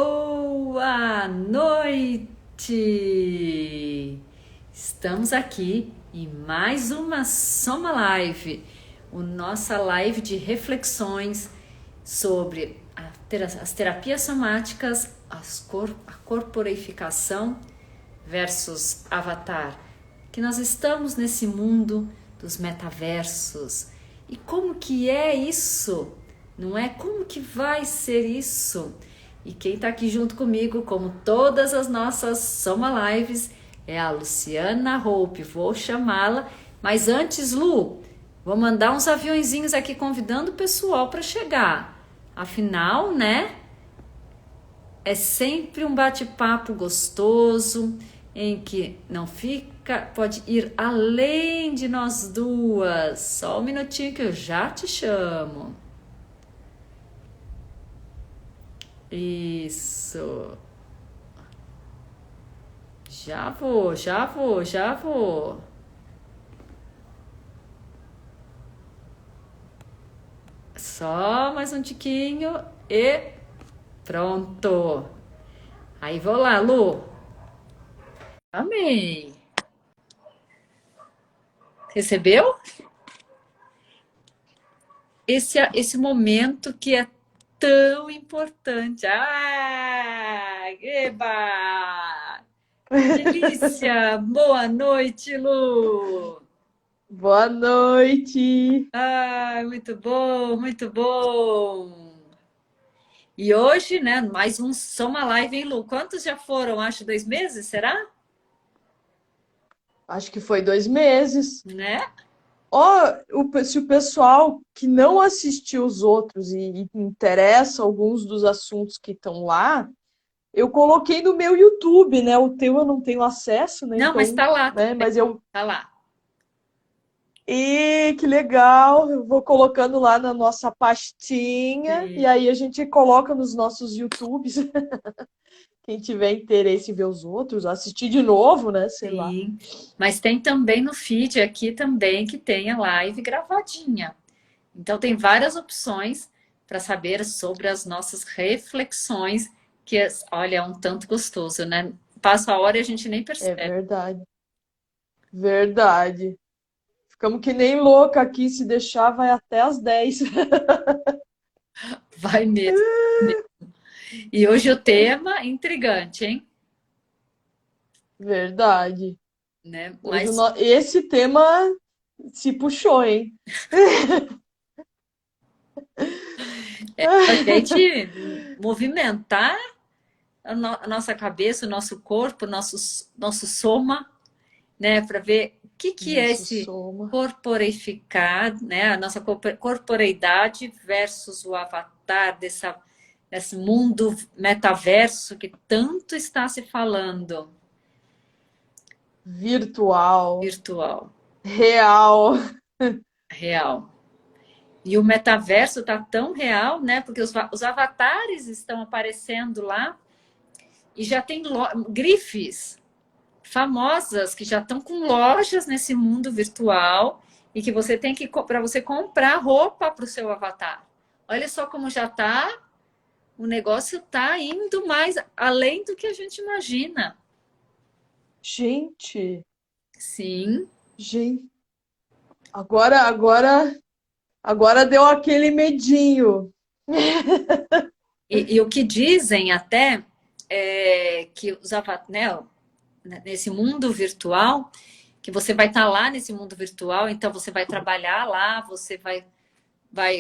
Boa noite! Estamos aqui em mais uma Soma Live, a nossa live de reflexões sobre as terapias somáticas, a corporificação versus avatar, que nós estamos nesse mundo dos metaversos. E como que é isso? Não é? Como que vai ser isso? E quem está aqui junto comigo, como todas as nossas Soma Lives, é a Luciana Hope. Vou chamá-la, mas antes, Lu, vou mandar uns aviõezinhos aqui convidando o pessoal para chegar. Afinal, né? É sempre um bate-papo gostoso, em que não fica, pode ir além de nós duas. Só um minutinho que eu já te chamo. Isso. Já vou. Só mais um tiquinho e pronto. Aí vou lá, Lu. Amei. Recebeu? Esse momento que é tão importante. Ah, eba! Delícia! Boa noite, Lu! Boa noite! Ah, muito bom, muito bom! E hoje, né, mais um Soma Live, hein, Lu? Quantos já foram? Acho 2 meses, será? Acho que foi 2 meses. Né? Ó, se o pessoal que não assistiu os outros e interessa alguns dos assuntos que estão lá, eu coloquei no meu YouTube, né? O teu eu não tenho acesso, né? Não, mas Então, tá lá né? também. Mas eu. Tá lá. E que legal! Eu vou colocando lá na nossa pastinha e Sim. aí a gente coloca nos nossos YouTubes. Quem tiver interesse em ver os outros, assistir de novo, né? Sei lá. Sim, mas tem também no feed aqui também que tem a live gravadinha. Então tem várias opções para saber sobre as nossas reflexões, que olha, é um tanto gostoso, né? Passa a hora e a gente nem É percebe. verdade. Verdade. Ficamos que nem louca aqui, se deixar, vai até às 10. Vai mesmo. E hoje o tema intrigante, hein? Verdade. Né? Hoje Mas esse tema se puxou, hein? a gente movimentar a nossa cabeça, o nosso corpo, nosso soma, né, para ver o que é Nosso esse soma. corporificar, né, a nossa corporeidade versus o avatar desse mundo metaverso que tanto está se falando, Virtual. virtual, Real. real. E o metaverso está tão real, né, porque os avatares estão aparecendo lá e já tem grifes famosas que já estão com lojas nesse mundo virtual e que você tem que para você comprar roupa para o seu avatar. Olha só como já está, o negócio está indo mais além do que a gente imagina. Gente, Sim. gente. Agora deu aquele medinho. E o que dizem até é que os avatares, né, nesse mundo virtual, que você vai estar lá nesse mundo virtual, então você vai trabalhar lá, você vai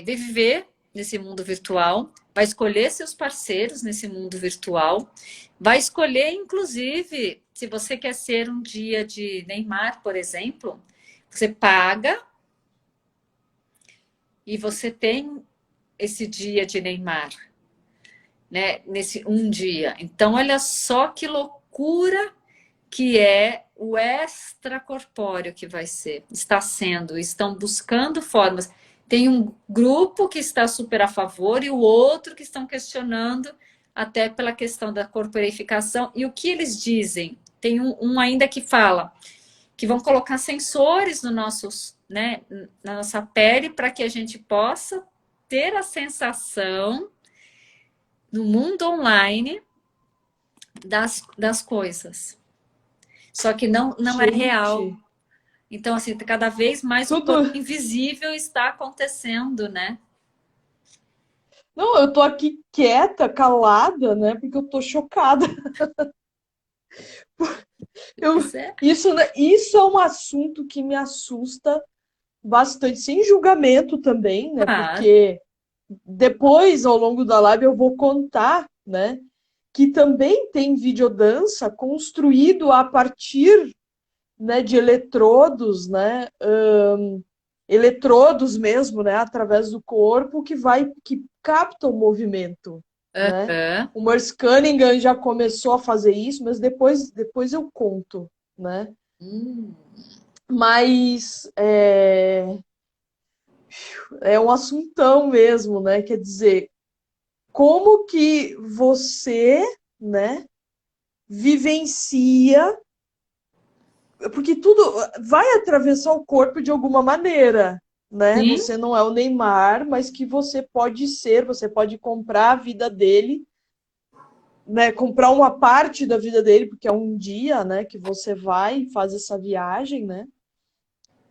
viver nesse mundo virtual, vai escolher seus parceiros nesse mundo virtual, vai escolher, inclusive, se você quer ser um dia de Neymar, por exemplo, você paga e você tem esse dia de Neymar, né? Nesse um dia. Então, olha só que loucura que é o extracorpóreo que vai ser, está sendo, estão buscando formas. Tem um grupo que está super a favor e o outro que estão questionando até pela questão da corporificação. E o que eles dizem? Tem um ainda que fala que vão colocar sensores no nossos, né, na nossa pele para que a gente possa ter a sensação no mundo online das coisas. Só que não é real. Gente, Então, assim, cada vez mais o tudo. plano invisível está acontecendo, né? Não, eu tô aqui quieta, calada, né? Porque eu tô chocada. Eu, Pois é. isso, isso é um assunto que me assusta bastante, sem julgamento também, né? Claro. Porque depois, ao longo da live, eu vou contar, né? Que também tem videodança construído a partir, né, de eletrodos, né? Eletrodos mesmo, né? Através do corpo que capta o movimento, né? Aham. O Merce Cunningham já começou a fazer isso, mas depois eu conto, né? Hum, Mas é um assuntão mesmo, né? Quer dizer, como que você, né, vivencia, porque tudo vai atravessar o corpo de alguma maneira, né? sim, Você não é o Neymar, mas que você pode ser, você pode comprar a vida dele, né? Comprar uma parte da vida dele, porque é um dia, né, que você vai e faz essa viagem, né?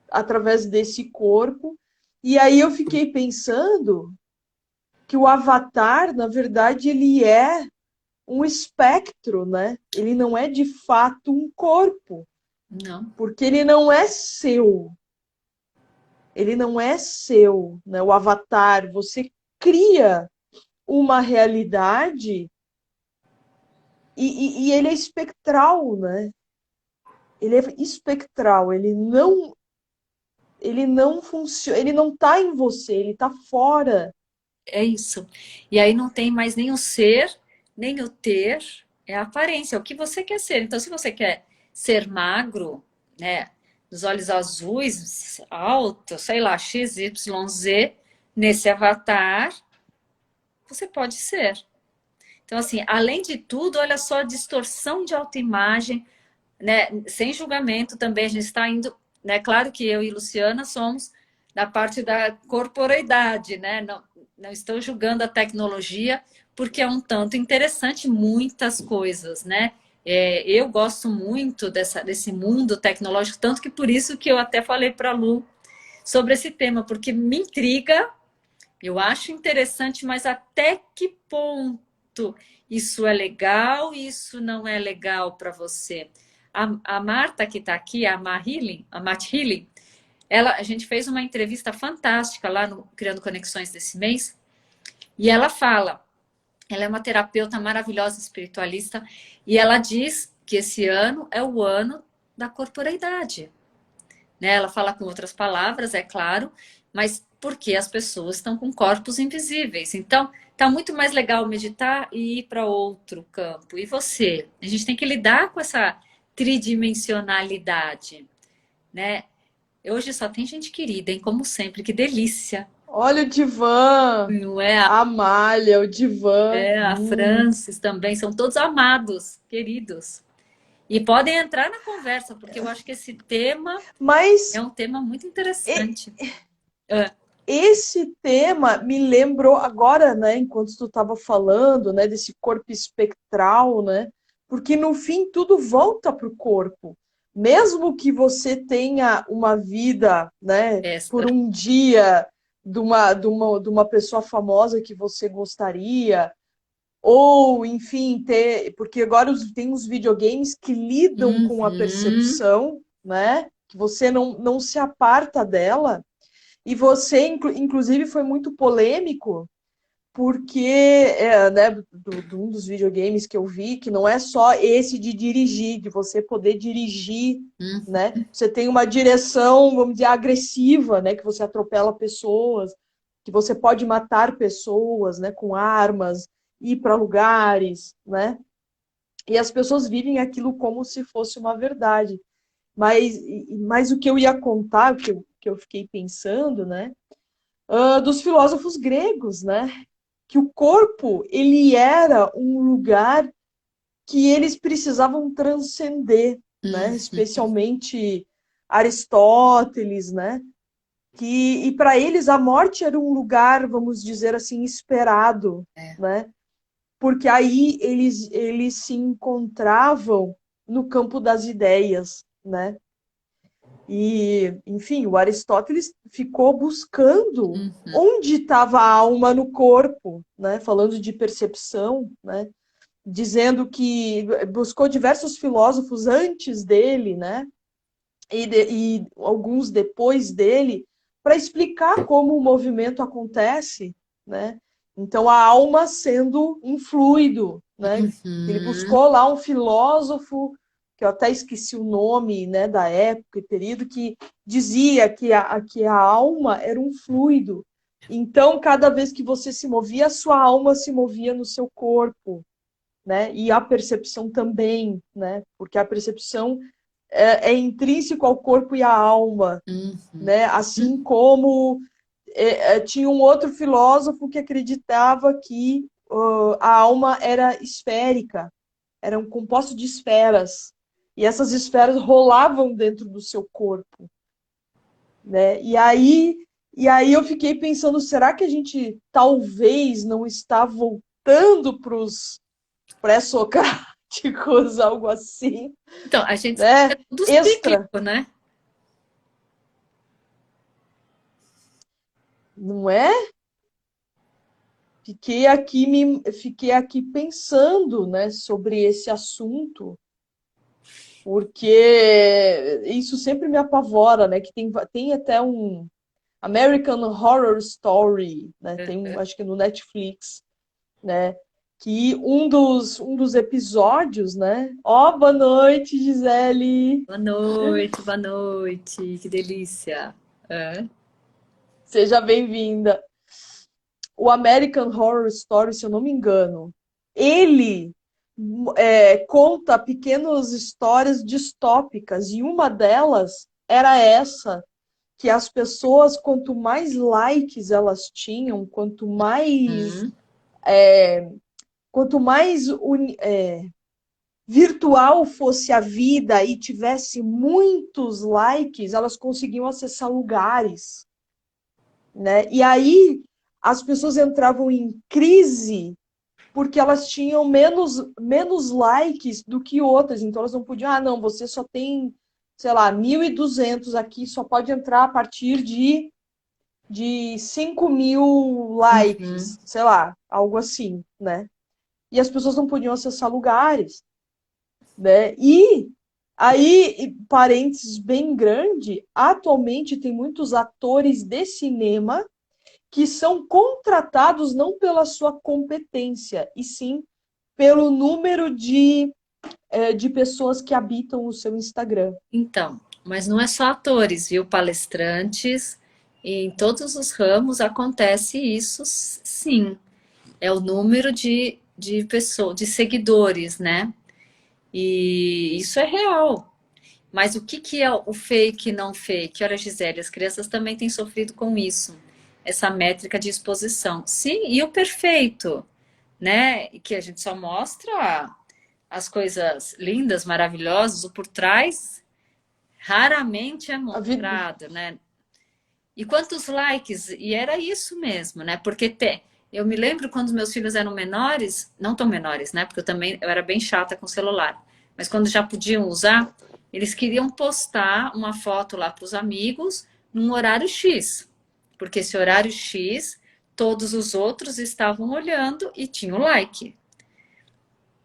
Através desse corpo. E aí eu fiquei pensando que o Avatar, na verdade, ele é um espectro, né? Ele não é de fato um corpo, não. porque ele não é seu. Ele não é seu, né? O Avatar, você cria uma realidade e ele é espectral, né? Ele é espectral, ele não funciona, ele não está em você, ele está fora. É isso. E aí não tem mais nem o ser, nem o ter, é a aparência, é o que você quer ser. Então, se você quer ser magro, né, dos olhos azuis, alto, sei lá, X, Y, Z, nesse avatar, você pode ser. Então, assim, além de tudo, olha só a distorção de autoimagem, né, sem julgamento também, a gente está indo, né, claro que eu e Luciana somos da parte da corporeidade, né, não estou julgando a tecnologia, porque é um tanto interessante muitas coisas, né, eu gosto muito desse mundo tecnológico, tanto que por isso que eu até falei para a Lu sobre esse tema, porque me intriga, eu acho interessante, mas até que ponto isso é legal e isso não é legal para você? A Marta, que está aqui, a Matt Healing, a gente fez uma entrevista fantástica lá no Criando Conexões desse mês, e ela fala, ela é uma terapeuta maravilhosa, espiritualista, e ela diz que esse ano é o ano da corporeidade, né? Ela fala com outras palavras, é claro, mas porque as pessoas estão com corpos invisíveis. Então, tá muito mais legal meditar e ir para outro campo. E você? A gente tem que lidar com essa tridimensionalidade, né? Hoje só tem gente querida, hein? Como sempre, que delícia. Olha o divã, Não é? a malha, o divã. A Francis também, são todos amados, queridos. E podem entrar na conversa, porque eu acho que esse tema é Mas um tema muito e- interessante. É. esse tema me lembrou agora, né, enquanto tu estava falando, né, desse corpo espectral, né? Porque no fim tudo volta para o corpo. Mesmo que você tenha uma vida, né, por Extra. um dia de uma pessoa famosa que você gostaria, ou enfim, porque agora tem uns videogames que lidam com a Uhum. percepção, né? Que você não se aparta dela. E você, inclusive, foi muito polêmico, porque, né, um dos videogames que eu vi, que não é só esse de dirigir, de você poder dirigir, Hum. né? Você tem uma direção, vamos dizer, agressiva, né? Que você atropela pessoas, que você pode matar pessoas, né? Com armas, ir para lugares, né? E as pessoas vivem aquilo como se fosse uma verdade. Mas o que eu ia contar, que eu fiquei pensando, né? Dos filósofos gregos, né? Que o corpo ele era um lugar que eles precisavam transcender, né? Uhum. Especialmente Aristóteles, né? E para eles a morte era um lugar, vamos dizer assim, esperado, É. né? porque aí eles se encontravam no campo das ideias, né? E, enfim, o Aristóteles ficou buscando Uhum. onde estava a alma no corpo, né? Falando de percepção, né? Dizendo que buscou diversos filósofos antes dele, né? E alguns depois dele, para explicar como o movimento acontece, né? Então, a alma sendo um fluido, né? Ele Uhum. buscou lá um filósofo, que eu até esqueci o nome, né, da época e período, que dizia que a alma era um fluido. Então, cada vez que você se movia, a sua alma se movia no seu corpo, né? E a percepção também, né? Porque a percepção é intrínseco ao corpo e à alma, Uhum. né? Assim como tinha um outro filósofo que acreditava que a alma era esférica, era um composto de esferas, e essas esferas rolavam dentro do seu corpo, né? E aí eu fiquei pensando, será que a gente talvez não está voltando para os pré-socráticos, algo assim, Então, a gente sabe que né? é tudo Extra, cíclico, né? não é? Fiquei aqui pensando, né, sobre esse assunto, porque isso sempre me apavora, né? Que tem até um American Horror Story, né? Acho que no Netflix, né? Que um dos episódios, né? Ó, boa noite, Gisele. Boa noite, que delícia. É. Seja bem-vinda. O American Horror Story, se eu não me engano, ele conta pequenas histórias distópicas e uma delas era essa, que as pessoas, quanto mais likes elas tinham, Uhum. quanto mais virtual fosse a vida e tivesse muitos likes, elas conseguiam acessar lugares, né? E aí as pessoas entravam em crise porque elas tinham menos likes do que outras, então elas não podiam, não, você só tem, sei lá, 1.200 aqui, só pode entrar a partir de 5.000 Uhum. likes, sei lá, algo assim, né? E as pessoas não podiam acessar lugares, né? E aí, parênteses bem grande, atualmente tem muitos atores de cinema que são contratados não pela sua competência, e sim pelo número de pessoas que habitam o seu Instagram. Então, mas não é só atores, viu? Palestrantes, em todos os ramos acontece isso, sim. É o número de pessoas, de seguidores, né? E isso é real. Mas o que, que é o fake e não fake? Olha, Gisele, as crianças também têm sofrido com isso, essa métrica de exposição. Sim, e o perfeito, né? Que a gente só mostra as coisas lindas, maravilhosas, o por trás raramente é A vida, mostrado, né? E quantos likes? E era isso mesmo, né? Porque eu me lembro quando meus filhos eram menores, não tão menores, né? Porque eu era bem chata com o celular. Mas quando já podiam usar, eles queriam postar uma foto lá para os amigos num horário X. Porque esse horário X, todos os outros estavam olhando e tinham like.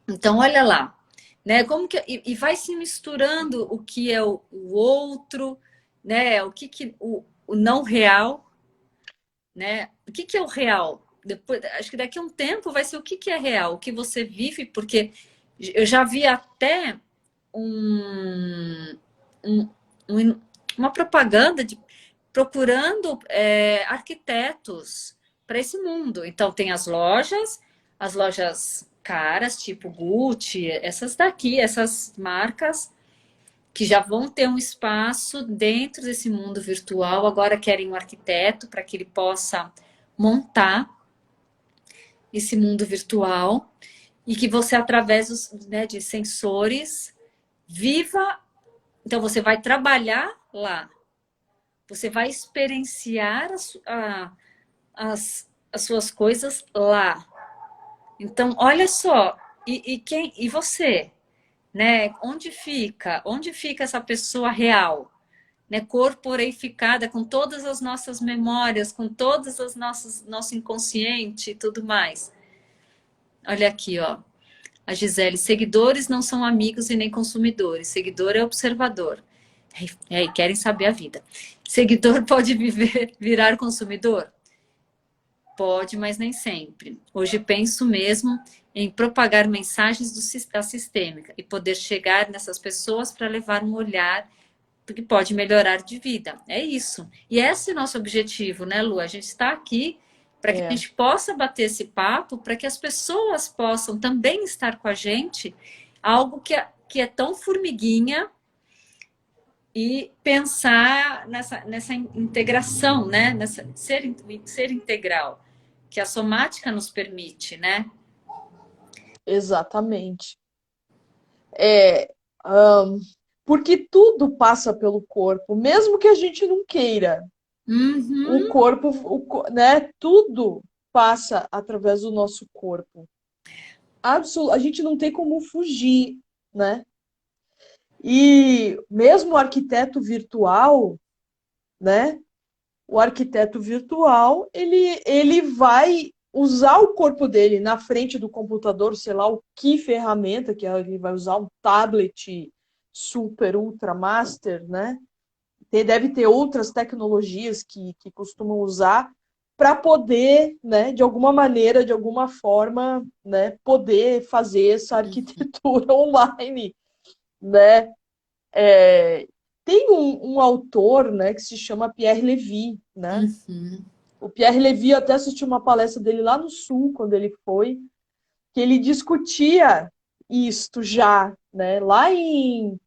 Então, olha lá, né? Como que e vai se misturando o que é o outro, né? O não real, né? O que é o real? Depois, acho que daqui a um tempo vai ser o que é real, o que você vive, porque eu já vi até um, um- uma propaganda de procurando arquitetos para esse mundo. Então tem as lojas caras, tipo Gucci, essas daqui, essas marcas que já vão ter um espaço dentro desse mundo virtual. Agora querem um arquiteto para que ele possa montar esse mundo virtual e que você, através né, de sensores, viva. Então, você vai trabalhar lá, você vai experienciar as suas coisas lá. Então, olha só, e você, né? Onde fica essa pessoa real, né? Corporeificada com todas as nossas memórias, com todas as nossas nosso inconsciente e tudo mais. Olha aqui, ó. A Gisele, seguidores não são amigos e nem consumidores. Seguidor é observador. E querem saber a vida. Seguidor pode virar consumidor? Pode, mas nem sempre. Hoje penso mesmo em propagar mensagens da sistêmica e poder chegar nessas pessoas para levar um olhar que pode melhorar de vida. É isso. E esse é o nosso objetivo, né, Lu? A gente está aqui para que a É, gente possa bater esse papo, para que as pessoas possam também estar com a gente, algo que é tão formiguinha, e pensar nessa integração, né? Nessa ser integral, que a somática nos permite, né? exatamente. É, ahn, porque tudo passa pelo corpo, mesmo que a gente não queira. O Uhum, corpo, né? Tudo passa através do nosso corpo. A gente não tem como fugir, né? E mesmo o arquiteto virtual, né? O arquiteto virtual, ele vai usar o corpo dele na frente do computador, sei lá o que ferramenta, que ele vai usar um tablet super, ultra master, né? Deve ter outras tecnologias que costumam usar para poder, né, de alguma maneira, de alguma forma, né, poder fazer essa arquitetura online, né? É, tem um autor, né, que se chama Pierre Levy, né? uhum, O Pierre Levy, eu até assisti uma palestra dele lá no Sul, quando ele foi, que ele discutia isto já, né? Lá em,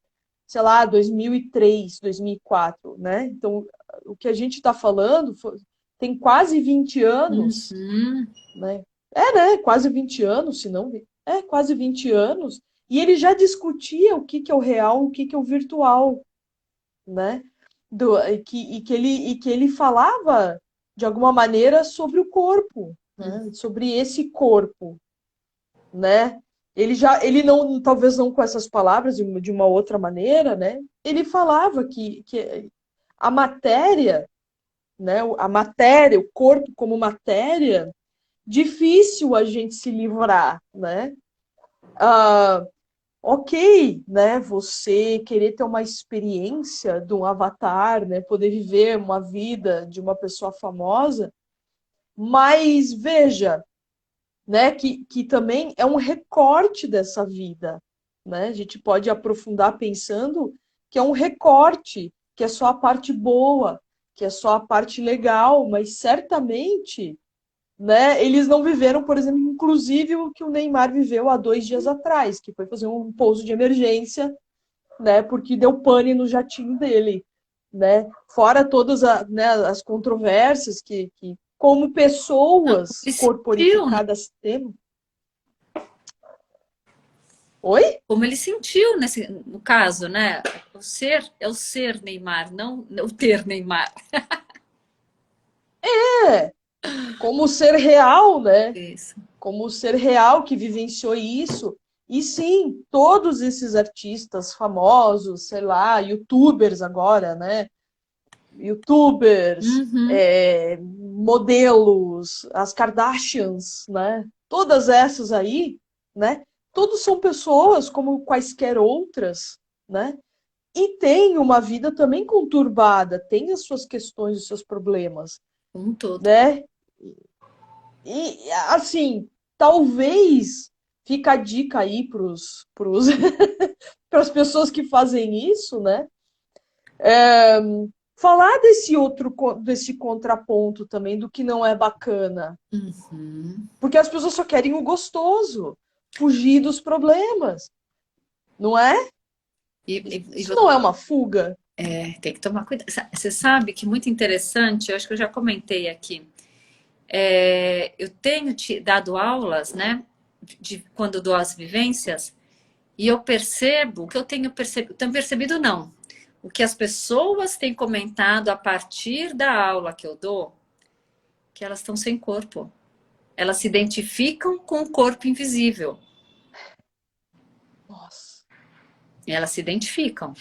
sei lá, 2003, 2004, né? Então, o que a gente está falando tem quase 20 anos, uhum. né? Né? Quase 20 anos, se não... quase 20 anos. E ele já discutia o que que é o real, o que que é o virtual, né? E que ele falava de alguma maneira sobre o corpo, né? Sobre esse corpo, né? Ele não, talvez não com essas palavras, de uma outra maneira, né? Ele falava que a matéria, né? A matéria, o corpo como matéria, difícil a gente se livrar, né? Ah, ok, né? Você querer ter uma experiência de um avatar, né? Poder viver uma vida de uma pessoa famosa, mas veja, né? Que também é um recorte dessa vida, né? A gente pode aprofundar pensando que é um recorte, que é só a parte boa, que é só a parte legal, mas certamente, né? Eles não viveram, por exemplo, inclusive o que o Neymar viveu há 2 dias atrás, que foi fazer um pouso de emergência, né? Porque deu pane no jatinho dele, né? Fora todas né, as controvérsias que como pessoas Ele sentiu, né? corporificadas temos. Oi? Como ele sentiu no caso, né? O ser é o ser Neymar, não o ter Neymar. É, como ser real, né? Isso. Como ser real que vivenciou isso. E sim, todos esses artistas famosos, sei lá, youtubers agora, né? Youtubers, Uhum. modelos, as Kardashians, né? Todas essas aí, né? Todos são pessoas como quaisquer outras, né? E tem uma vida também conturbada, tem as suas questões, os seus problemas, Um todo. né? E assim, talvez fica a dica aí para as pessoas que fazem isso, né? Falar desse contraponto também do que não é bacana, Uhum. porque as pessoas só querem o gostoso, fugir dos problemas, não é? E Isso não é uma fuga. tem que tomar cuidado. Você sabe que muito interessante, eu acho que eu já comentei aqui. Eu tenho dado aulas, né, de quando dou as vivências, e eu percebo o que eu tenho percebido não. O que as pessoas têm comentado a partir da aula que eu dou, que elas estão sem corpo. Elas se identificam com o corpo invisível. Nossa. Elas se identificam.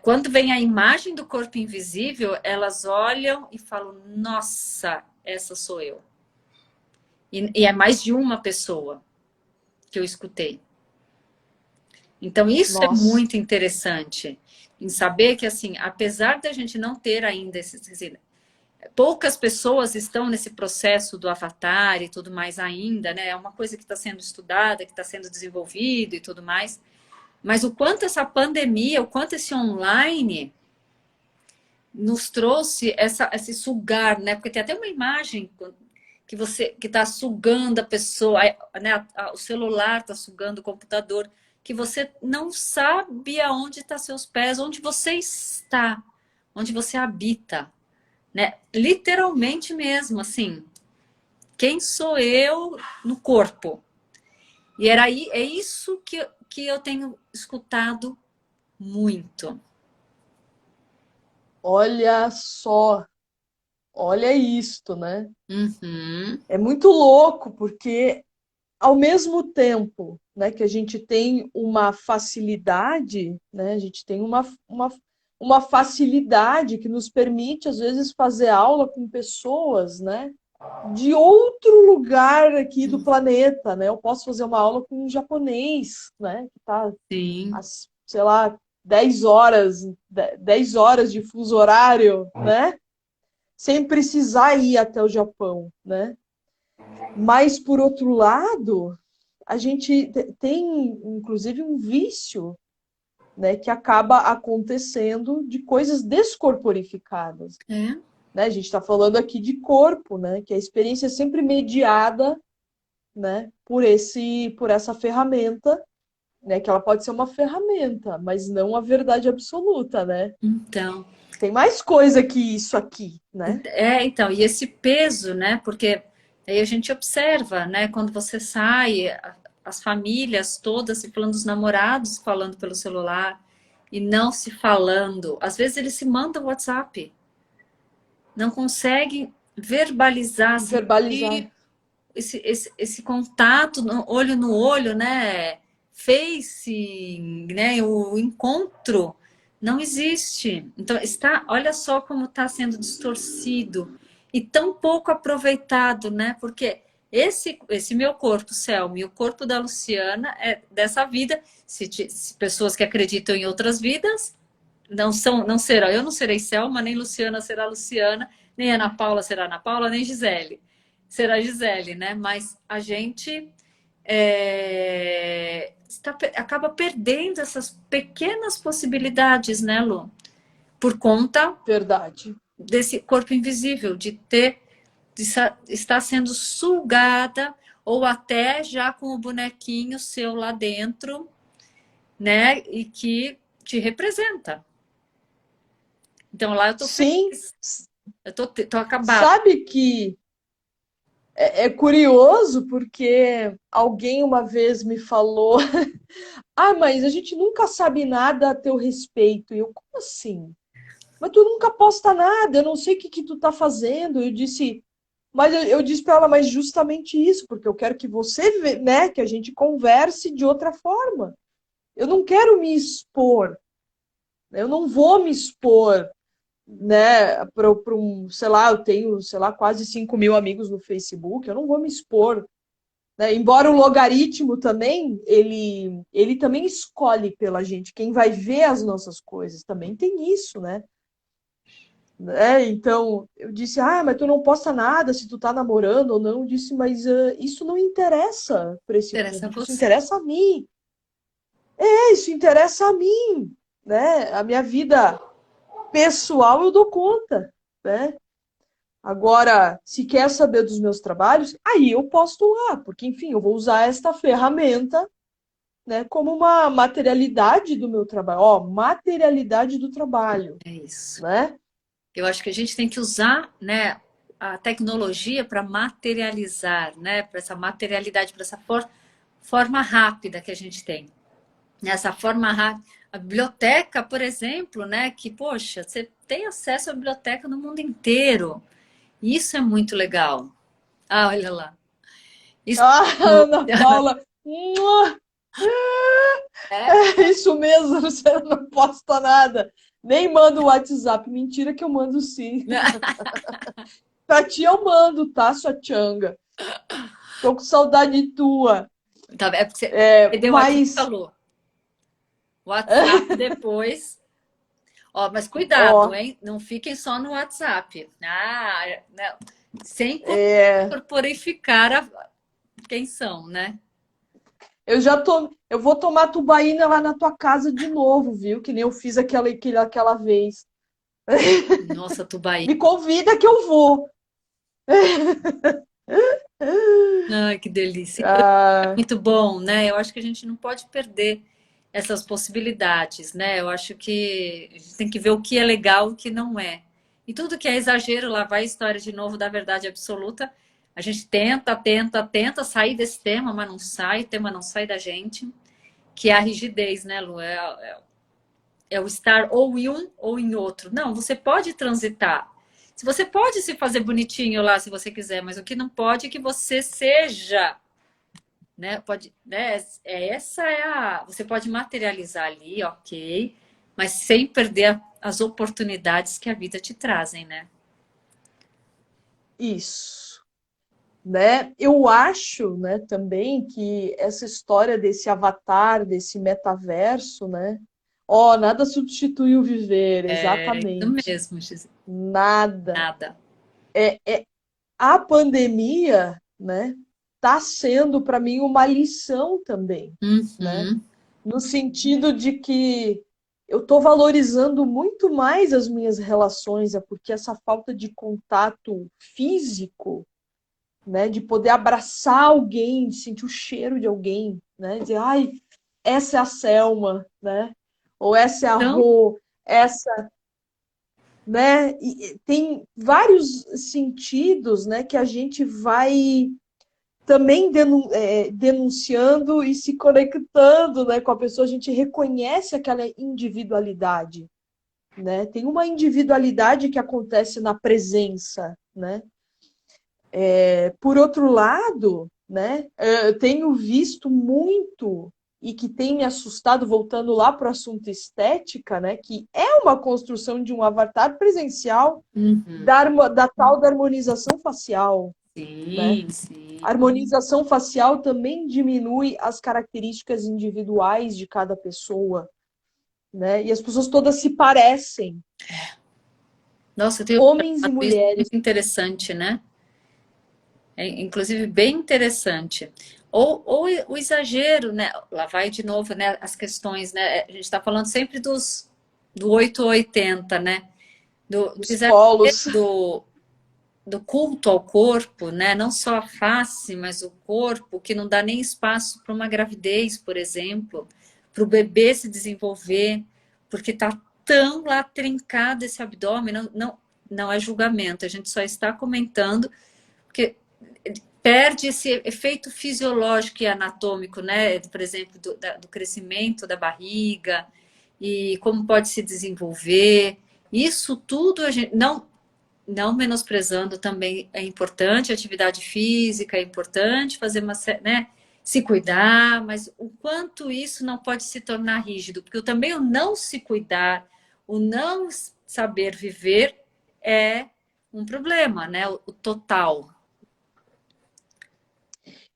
Quando vem a imagem do corpo invisível, elas olham e falam, nossa, essa sou eu. E é mais de uma pessoa que eu escutei. Então, isso é Nossa. muito interessante. Em saber que, assim, apesar da gente não ter ainda poucas pessoas estão nesse processo do avatar e tudo mais ainda, né? É uma coisa que está sendo estudada, que está sendo desenvolvido e tudo mais. Mas o quanto essa pandemia, o quanto esse online nos trouxe esse sugar, né? Porque tem até uma imagem que você que está sugando a pessoa, né? O celular está sugando o computador, que você não sabe aonde estão seus pés, onde você está, onde você habita, né? Literalmente mesmo, assim. Quem sou eu no corpo? E era aí, é isso que eu tenho escutado muito. Olha só. Olha isto, né? Uhum. É muito louco, porque ao mesmo tempo, né, que a gente tem uma facilidade, né, a gente tem uma facilidade que nos permite, às vezes, fazer aula com pessoas, né, de outro lugar aqui do planeta, né? Eu posso fazer uma aula com um japonês, né, que está Sim. às, sei lá, 10 horas, 10 horas de fuso horário, né? Sem precisar ir até o Japão, né? Mas, por outro lado, a gente tem, inclusive, um vício, né, que acaba acontecendo de coisas descorporificadas. É. Né? A gente está falando aqui de corpo, né, que a experiência é sempre mediada, né, por essa ferramenta, né, que ela pode ser uma ferramenta, mas não a verdade absoluta, né? Então, Tem mais coisa que isso aqui, né? então, e esse peso, né? Porque aí a gente observa, né? Quando você sai, as famílias todas se falando, os namorados falando pelo celular e não se falando. Às vezes eles se mandam WhatsApp, não conseguem verbalizar, Verbalizar. sentir esse contato olho no olho, né? Facing, né? O encontro não existe. Então olha só como está sendo distorcido e tão pouco aproveitado, né? Porque esse meu corpo, Selma, e o corpo da Luciana é dessa vida. Se pessoas que acreditam em outras vidas não serão. Eu não serei Selma, nem Luciana será Luciana, nem Ana Paula será Ana Paula, nem Gisele será Gisele, né? Mas a gente acaba perdendo essas pequenas possibilidades, né, Lu? Por conta Verdade. desse corpo invisível, de estar sendo sugada, ou até já com o bonequinho seu lá dentro, né? E que te representa. Então lá eu tô Sim, feliz, tô acabada. sabe que é curioso porque alguém uma vez me falou: Ah, mas a gente nunca sabe nada a teu respeito. E eu, como assim? Mas tu nunca posta nada, eu não sei o que tu tá fazendo. Eu disse, mas eu disse para ela, mas justamente isso, porque eu quero que você, né, que a gente converse de outra forma. Eu não quero me expor, eu não vou me expor, né, para sei lá, eu tenho, sei lá, quase 5.000 amigos no Facebook, eu não vou me expor, né? Embora o logaritmo também, ele também escolhe pela gente, quem vai ver as nossas coisas, também tem isso, né? Então, eu disse, ah, mas tu não posta nada se tu tá namorando ou não. Eu disse, mas isso não interessa para esse Interessa a público, isso você. interessa a mim. Isso interessa a mim, né? A minha vida pessoal eu dou conta, né? Agora, se quer saber dos meus trabalhos, aí eu posto lá, porque, enfim, eu vou usar esta ferramenta, né, como uma materialidade do meu trabalho. Ó, materialidade do trabalho, É isso. né? Eu acho que a gente tem que usar, né, a tecnologia para materializar, né, para essa materialidade, para essa forma rápida que a gente tem. Essa forma rápida. A biblioteca, por exemplo, né, que, poxa, você tem acesso à biblioteca no mundo inteiro. Isso é muito legal. Ah, olha lá. Isso Ah, Ana Paula, mua, é. é isso mesmo, você não posta nada. Nem manda o WhatsApp. Mentira que eu mando sim. Pra ti eu mando, tá, sua tchanga? Tô com saudade tua. Tá, é porque você É, entendeu aqui e mas, falou. WhatsApp depois. Ó, mas cuidado, ó, hein? Não fiquem só no WhatsApp. Ah, não. Sem é, corporificar quem são, né? eu vou tomar tubaína lá na tua casa de novo, viu? Que nem eu fiz aquela vez. Nossa, Tubaí. Me convida que eu vou. Ai, que delícia. Ah, Muito bom, né? Eu acho que a gente não pode perder essas possibilidades, né? Eu acho que a gente tem que ver o que é legal e o que não é. E tudo que é exagero, lá vai a história de novo da verdade absoluta. A gente tenta sair desse tema, mas não sai, o tema não sai da gente, que é a rigidez, né, Lu? É o estar ou em um ou em outro. Não, você pode transitar. Se você pode se fazer bonitinho lá, se você quiser, mas o que não pode é que você seja, né? Pode, né? Essa é a. Você pode materializar ali, ok, mas sem perder as oportunidades que a vida te trazem, né? isso, né? Eu acho, né, também que essa história desse avatar, desse metaverso, né? Ó, nada substitui o viver, É isso exatamente. mesmo, Gisele. Nada. Nada. A pandemia, né, tá sendo para mim uma lição também, né? Uhum. No sentido de que eu estou valorizando muito mais as minhas relações, é porque essa falta de contato físico, né, de poder abraçar alguém, de sentir o cheiro de alguém, né, dizer, ai, essa é a Selma, né, ou essa é a Então, Rô, essa, né, e tem vários sentidos, né, que a gente vai também denunciando e se conectando, né, com a pessoa, a gente reconhece aquela individualidade, né? Tem uma individualidade que acontece na presença, né? Por outro lado, né, eu tenho visto muito e que tem me assustado, voltando lá para o assunto estética, né, que é uma construção de um avatar presencial uhum. da tal da harmonização facial, né? Sim, sim. A harmonização facial também diminui as características individuais de cada pessoa, né? E as pessoas todas se parecem, Nossa, eu tenho homens e observado isso mulheres. muito interessante, né? É, inclusive bem interessante. Ou o exagero, né? Lá vai de novo, né? As questões, né? A gente está falando sempre do 8 ou 80, né? Do Os exagero, polos. do culto ao corpo, né? Não só a face, mas o corpo, que não dá nem espaço para uma gravidez, por exemplo, para o bebê se desenvolver, porque está tão lá trincado esse abdômen. Não é julgamento, a gente só está comentando, porque perde esse efeito fisiológico e anatômico, né? Por exemplo, do crescimento da barriga e como pode se desenvolver. Isso tudo a gente não menosprezando também é importante, atividade física é importante, fazer uma, né, se cuidar, mas o quanto isso não pode se tornar rígido, porque também o não se cuidar, o não saber viver é um problema, né? O total.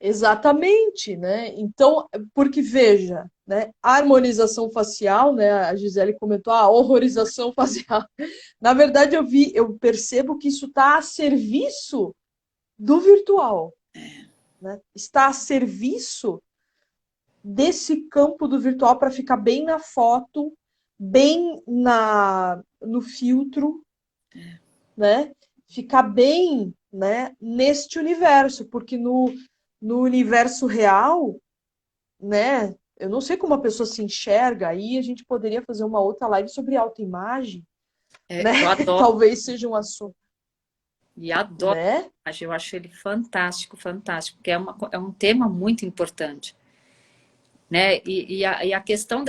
Exatamente, né? Então, porque veja, né? A harmonização facial, né? A Gisele comentou a horrorização facial. Na verdade, eu percebo que isso está a serviço do virtual, né? Está a serviço desse campo do virtual para ficar bem na foto, bem no filtro, né? Ficar bem, né, neste universo, porque no universo real, né, eu não sei como a pessoa se enxerga, aí a gente poderia fazer uma outra live sobre autoimagem, É, né? eu adoro Talvez seja um assunto, e adoro. né? Eu acho ele fantástico, fantástico, porque é um tema muito importante, né? E a questão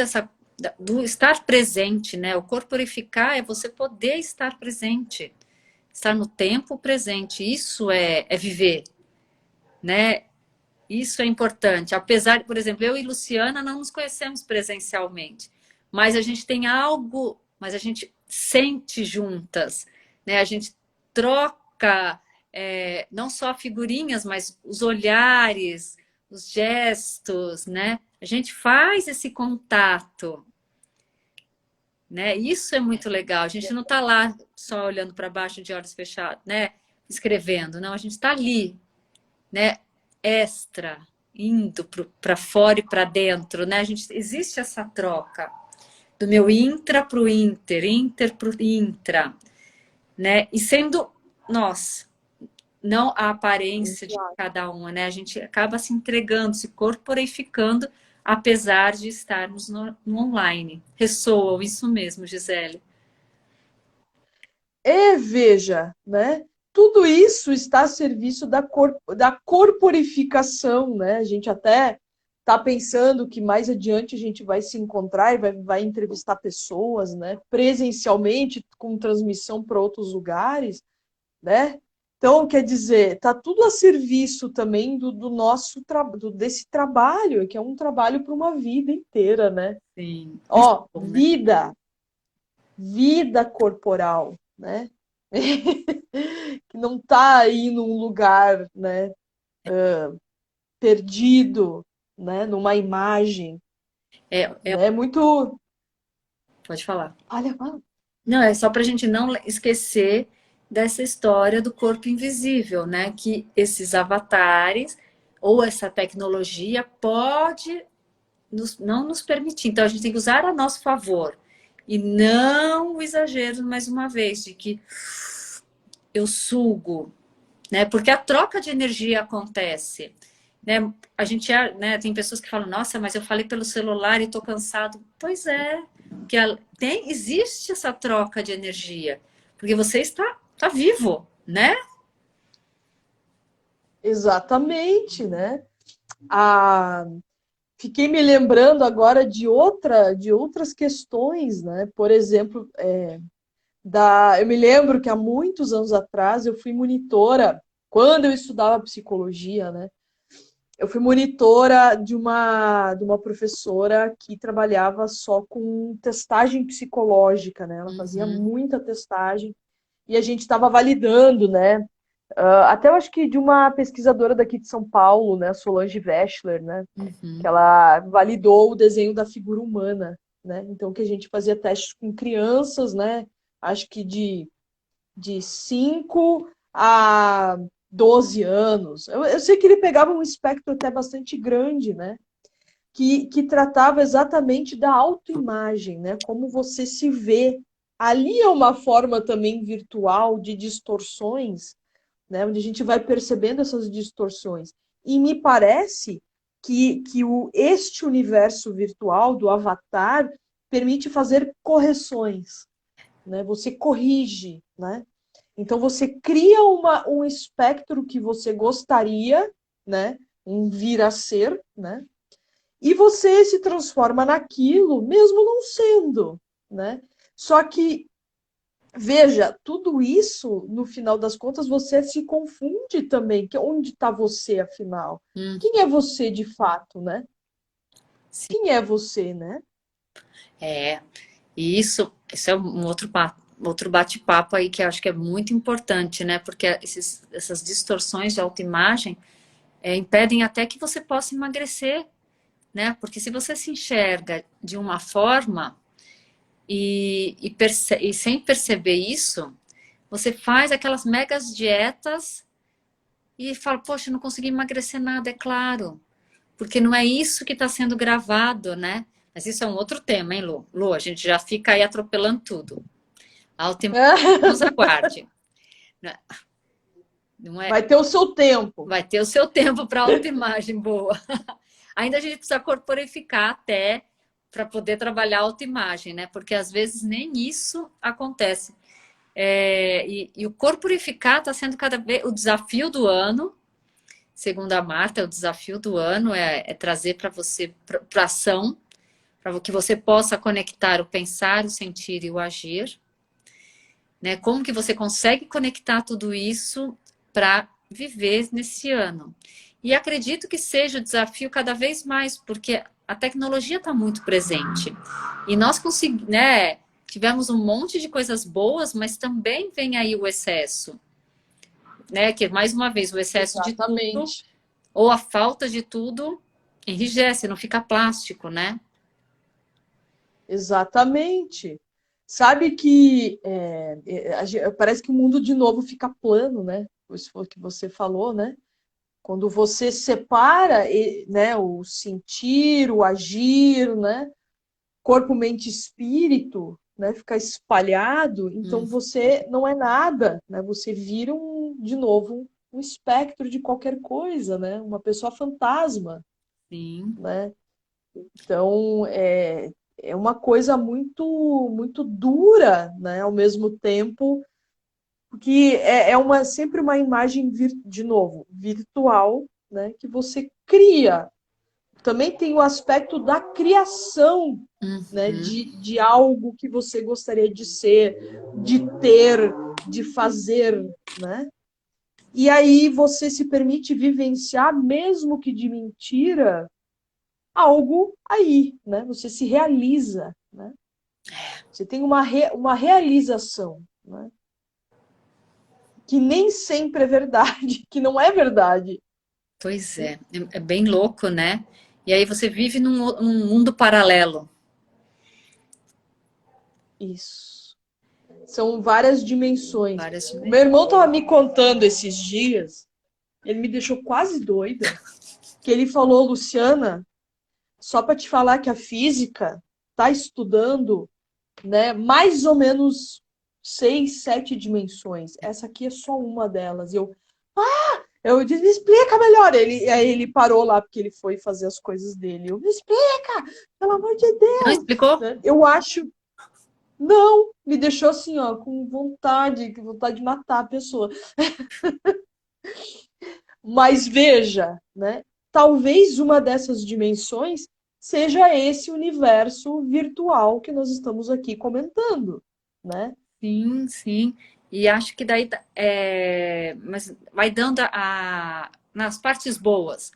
do estar presente, né? O corporificar é você poder estar presente, estar no tempo presente. Isso é viver. né? Isso é importante. Apesar, por exemplo, eu e Luciana não nos conhecemos presencialmente, mas a gente tem algo, mas a gente sente juntas, né? A gente troca não só figurinhas, mas os olhares, os gestos, né? A gente faz esse contato, né? Isso é muito legal. A gente não está lá só olhando para baixo de olhos fechados, né? Escrevendo, não. A gente está ali, né? Extra, indo para fora e para dentro, né? Existe essa troca do meu intra para o inter, inter para o intra, né? E sendo nós, não a aparência de cada uma, né? A gente acaba se entregando, se corporificando, apesar de estarmos no online. Ressoa isso mesmo, Gisele. E veja, né? Tudo isso está a serviço da corporificação, né? A gente até está pensando que mais adiante a gente vai se encontrar e vai entrevistar pessoas, né? Presencialmente, com transmissão para outros lugares, né? Então, quer dizer, está tudo a serviço também do nosso desse trabalho, que é um trabalho para uma vida inteira, né? Sim, isso Ó, é bom, né? vida corporal, né? Que não está aí num lugar, né, perdido, né, numa imagem, né? Muito. Pode falar. Olha, fala. Não, é só para a gente não esquecer dessa história do corpo invisível, né? Que esses avatares ou essa tecnologia pode não nos permitir. Então a gente tem que usar a nosso favor. E não o exagero, mais uma vez, de que eu sugo, né? Porque a troca de energia acontece. Né? A gente né, tem pessoas que falam, nossa, mas eu falei pelo celular e estou cansado. Pois é, que existe essa troca de energia, porque você está vivo, né? Exatamente, né? A, Fiquei me lembrando agora de outras questões, né? Por exemplo, eu me lembro que há muitos anos atrás eu fui monitora, quando eu estudava psicologia, né? Eu fui monitora de uma professora que trabalhava só com testagem psicológica, né? Ela fazia Uhum, muita testagem e a gente estava validando, né? Até eu acho que de uma pesquisadora daqui de São Paulo, né? Solange Wechsler, né? Que uhum. ela validou o desenho da figura humana, né? Então que a gente fazia testes com crianças, né? Acho que de 5 a 12 anos. Eu sei que ele pegava um espectro até bastante grande, né? Que tratava exatamente da autoimagem, né? Como você se vê. Ali é uma forma também virtual de distorções, né? Onde a gente vai percebendo essas distorções. E me parece que este universo virtual do avatar permite fazer correções, né? Você corrige, né? Então você cria um espectro que você gostaria, né? Um vir a ser, né? E você se transforma naquilo, mesmo não sendo, né? Só que, veja, tudo isso, no final das contas, você se confunde também. Onde está você, afinal? Hum, Quem é você de fato, né? sim, Quem é você, né? é. E isso é um outro bate-papo aí que eu acho que é muito importante, né? Porque essas distorções de autoimagem impedem até que você possa emagrecer, né? Porque se você se enxerga de uma forma e sem perceber isso, você faz aquelas megas dietas e fala, poxa, não consegui emagrecer nada, é claro. Porque não é isso que está sendo gravado, né? Mas isso é um outro tema, hein, Lu? Lu, a gente já fica aí atropelando tudo. A autoimagem nos aguarde. Né? Não é? Vai ter o seu tempo. Vai ter o seu tempo para autoimagem boa. Ainda a gente precisa corporificar até para poder trabalhar a autoimagem, né? Porque às vezes nem isso acontece. E o corporificar está sendo cada vez o desafio do ano. Segundo a Marta, o desafio do ano é trazer para você para ação, para que você possa conectar o pensar, o sentir e o agir. Né? Como que você consegue conectar tudo isso para viver nesse ano? E acredito que seja o desafio cada vez mais, porque a tecnologia está muito presente. E nós conseguimos, né? Tivemos um monte de coisas boas, mas também vem aí o excesso, né? Que mais uma vez o excesso de tudo Exatamente. ou a falta de tudo enrijece, não fica plástico, né? Exatamente. Sabe que parece que o mundo de novo fica plano, né? Isso foi o que você falou, né? Quando você separa, né, o sentir, o agir, né? Corpo, mente, espírito, né? Fica espalhado, então Hum, você não é nada, né? Você vira de novo, um espectro de qualquer coisa, né? Uma pessoa fantasma, sim. né? Então, é uma coisa muito dura, né? Ao mesmo tempo, que sempre uma imagem, de novo, virtual, né? Que você cria. Também tem o aspecto da criação, né? Uhum. De algo que você gostaria de ser, de ter, de fazer, né? E aí você se permite vivenciar, mesmo que de mentira, algo aí, né? Você se realiza, né? Você tem uma realização, né? Que nem sempre é verdade, que não é verdade. Pois é bem louco, né? E aí você vive num mundo paralelo. Isso. São várias dimensões. Várias O meu dimensões. irmão estava me contando esses dias, ele me deixou quase doida, que ele falou, Luciana, só para te falar que a física está estudando, né, mais ou menos 6, 7 dimensões. Essa aqui é só uma delas. Eu disse, me explica melhor. Aí ele parou lá porque ele foi fazer as coisas dele. Me explica, pelo amor de Não Deus. explicou? Né? Eu acho, não, me deixou assim, ó, com vontade de matar a pessoa. Mas veja, né? Talvez uma dessas dimensões seja esse universo virtual que nós estamos aqui comentando, né? Sim, sim. E acho que daí mas vai dando nas partes boas.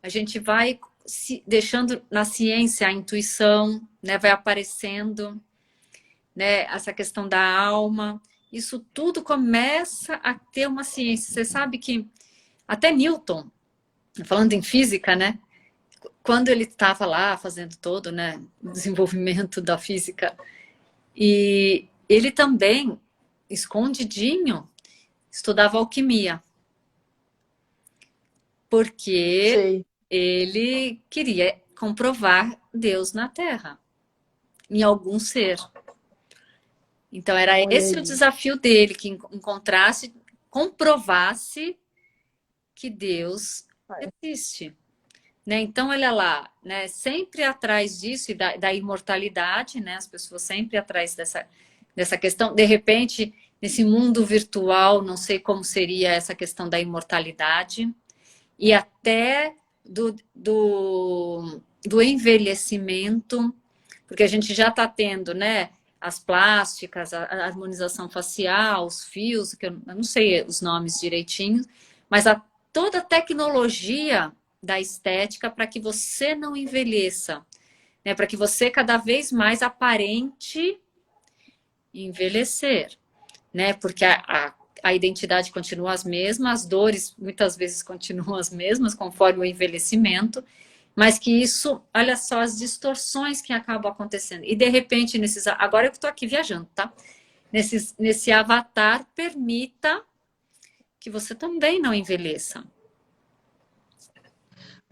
A gente vai se deixando na ciência a intuição, né? Vai aparecendo, né? Essa questão da alma. Isso tudo começa a ter uma ciência. Você sabe que até Newton, falando em física, né? Quando ele estava lá fazendo todo, né, o desenvolvimento da física, e ele também, escondidinho, estudava alquimia, porque Sei. ele queria comprovar Deus na Terra, em algum ser. Então era Olha esse o aí. desafio dele, que encontrasse, comprovasse que Deus existe. Né? Então, olha lá, né? Sempre atrás disso e da imortalidade, né? As pessoas sempre atrás dessa questão. De repente, nesse mundo virtual, não sei como seria essa questão da imortalidade e até do envelhecimento, porque a gente já está tendo, né? As plásticas, a harmonização facial, os fios, que eu não sei os nomes direitinho, mas toda a tecnologia da estética para que você não envelheça, né? Para que você cada vez mais aparente envelhecer, né? Porque a identidade continua as mesmas, as dores muitas vezes continuam as mesmas conforme o envelhecimento, mas que isso, olha só as distorções que acabam acontecendo. E de repente, agora eu estou aqui viajando, tá? Nesse avatar, permita que você também não envelheça.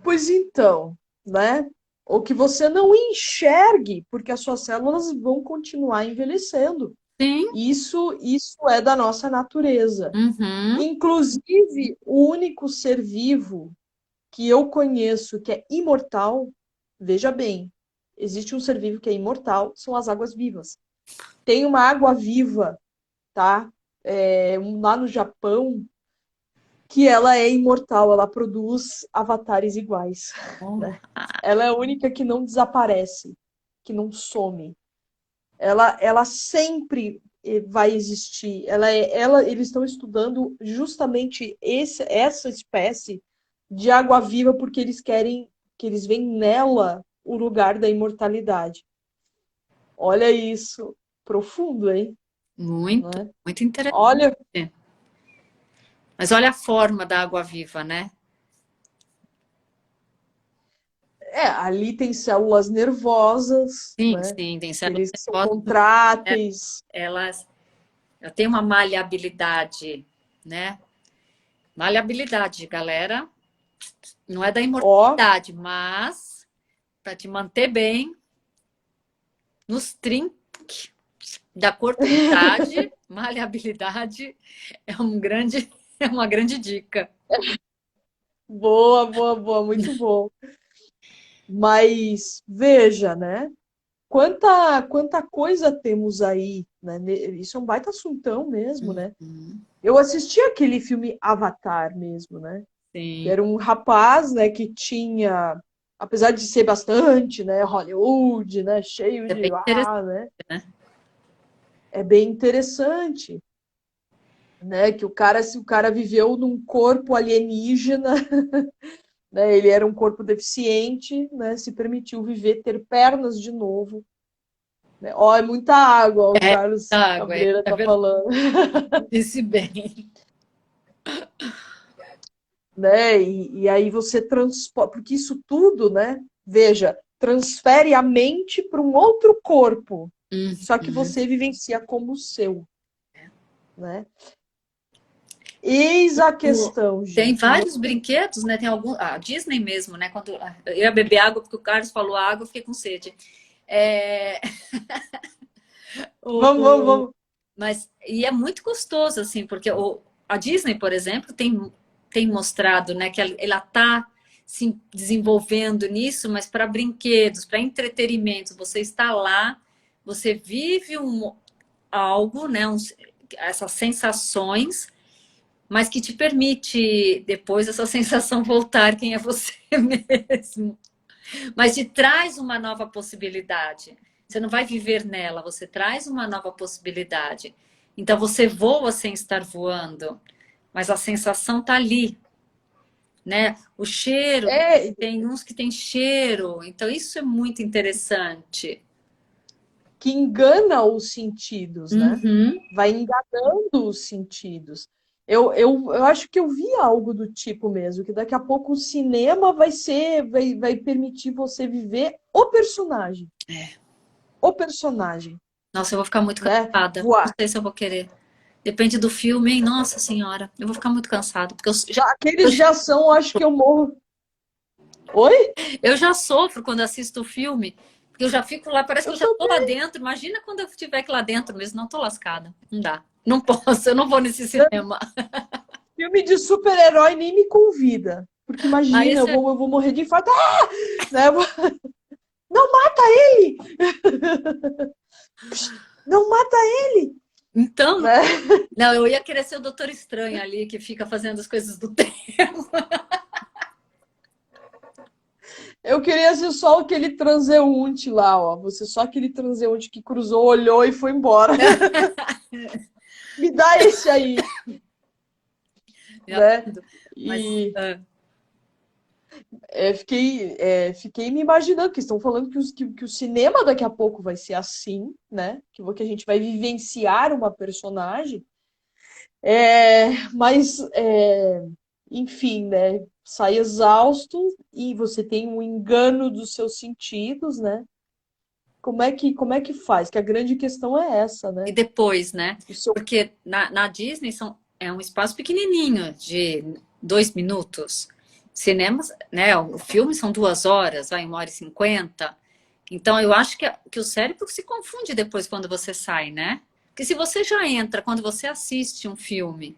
Pois então, né? Ou que você não enxergue, porque as suas células vão continuar envelhecendo. Sim. Isso é da nossa natureza. Uhum. Inclusive, o único ser vivo que eu conheço que é imortal, veja bem, existe um ser vivo que é imortal, são as águas vivas. Tem uma água viva, tá? Lá no Japão, que ela é imortal, ela produz avatares iguais, Oh. né? Ela é a única que não desaparece, que não some. Ela sempre vai existir. Eles estão estudando justamente essa espécie, de água viva porque eles querem, que eles veem nela o lugar da imortalidade. Olha isso, profundo, hein? Muito, Né? muito interessante. Olha, Mas olha a forma da água viva, né? ali tem células nervosas, Sim, né? sim, tem células Aqueles que são nervosas, contráteis. elas têm uma maleabilidade, né? Maleabilidade, galera, não é da Ó, imortalidade, mas para te manter bem nos trinques da corporidade, maleabilidade é é uma grande dica. boa, boa, boa, muito bom. Mas veja, né? Quanta coisa temos aí, né? Isso é um baita assuntão mesmo, né? Uhum, Eu assisti aquele filme Avatar mesmo, né? Que sim, era um rapaz, né, que tinha, apesar de ser bastante, né, Hollywood, né, cheio é de, bem interessante, né? né? É bem interessante, né? Que se o cara viveu num corpo alienígena, né? Ele era um corpo deficiente, né? Se permitiu viver, ter pernas de novo, né? Ó, é muita água, ó, o É Carlos água, Cabreira é tá verdade, falando, disse bem. né? E aí você transporta, porque isso tudo, né? Veja, transfere a mente para um outro corpo, só que Uhum. você vivencia como o seu, né? Eis a questão, Tem gente. vários brinquedos, né? Tem algum, a Disney mesmo, né? Quando eu ia beber água, porque o Carlos falou água, eu fiquei com sede. É, Vamos, vamos, o, vamos. mas e é muito gostoso assim, porque a Disney, por exemplo, tem mostrado, né, que ela está se desenvolvendo nisso, mas para brinquedos, para entretenimento, você está lá, você vive algo, né, essas sensações, mas que te permite depois essa sensação voltar quem é você mesmo. Mas te traz uma nova possibilidade. Você não vai viver nela, você traz uma nova possibilidade. Então você voa sem estar voando, mas a sensação está ali, né? O cheiro, É, tem uns que tem cheiro, então isso é muito interessante. que engana os sentidos, né? Uhum. Vai enganando os sentidos. Eu acho que eu vi algo do tipo mesmo, que daqui a pouco o cinema vai permitir você viver o personagem. O personagem, Nossa, eu vou ficar muito né? cansada. Não Voar. sei se eu vou querer. Depende do filme, hein? Nossa Senhora, eu vou ficar muito cansada, porque Aqueles de ação, eu acho que eu morro. Oi? eu já sofro quando assisto o filme, porque eu já fico lá, parece que Eu eu já tô lá também. dentro. Imagina quando eu estiver lá dentro mesmo, não tô lascada. Não dá. Não posso, eu não vou nesse cinema. Filme de super-herói nem me convida. Porque Ah, imagina, esse é... eu vou morrer de infarto. Ah! Né? Não mata ele! Não mata ele! Então, Né? não, eu ia querer ser o Doutor Estranho ali, que fica fazendo as coisas do tempo. Eu queria ser só aquele transeunte lá, ó. Você só aquele transeunte que cruzou, olhou e foi embora. Me dá esse aí, né? Mas, E fiquei me imaginando que estão falando que o cinema daqui a pouco vai ser assim, né? Que a gente vai vivenciar uma personagem. Enfim, né? Sai exausto e você tem um engano dos seus sentidos, né? Como é que faz? Que a grande questão é essa, e né? depois, né? O seu Porque na Disney é um espaço pequenininho, de 2 minutos. Cinemas, né? O filme são 2 horas, vai 1 hora e 50. Então, eu acho que o cérebro se confunde depois quando você sai, né? Porque se você já entra, quando você assiste um filme,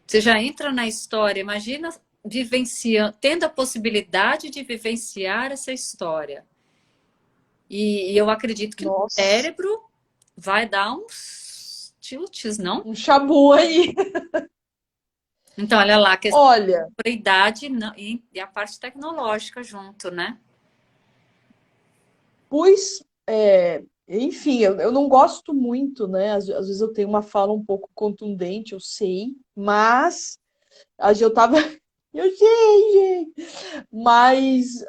você já entra na história, imagina vivenciando, tendo a possibilidade de vivenciar essa história. E eu acredito que o Nossa, cérebro vai dar uns tilts, não? um chabu aí. Então, olha lá, a questão Olha, da idade e a parte tecnológica junto, né? pois, enfim, eu não gosto muito, né? Às vezes eu tenho uma fala um pouco contundente, eu sei, mas eu tava Eu sei, gente. Mas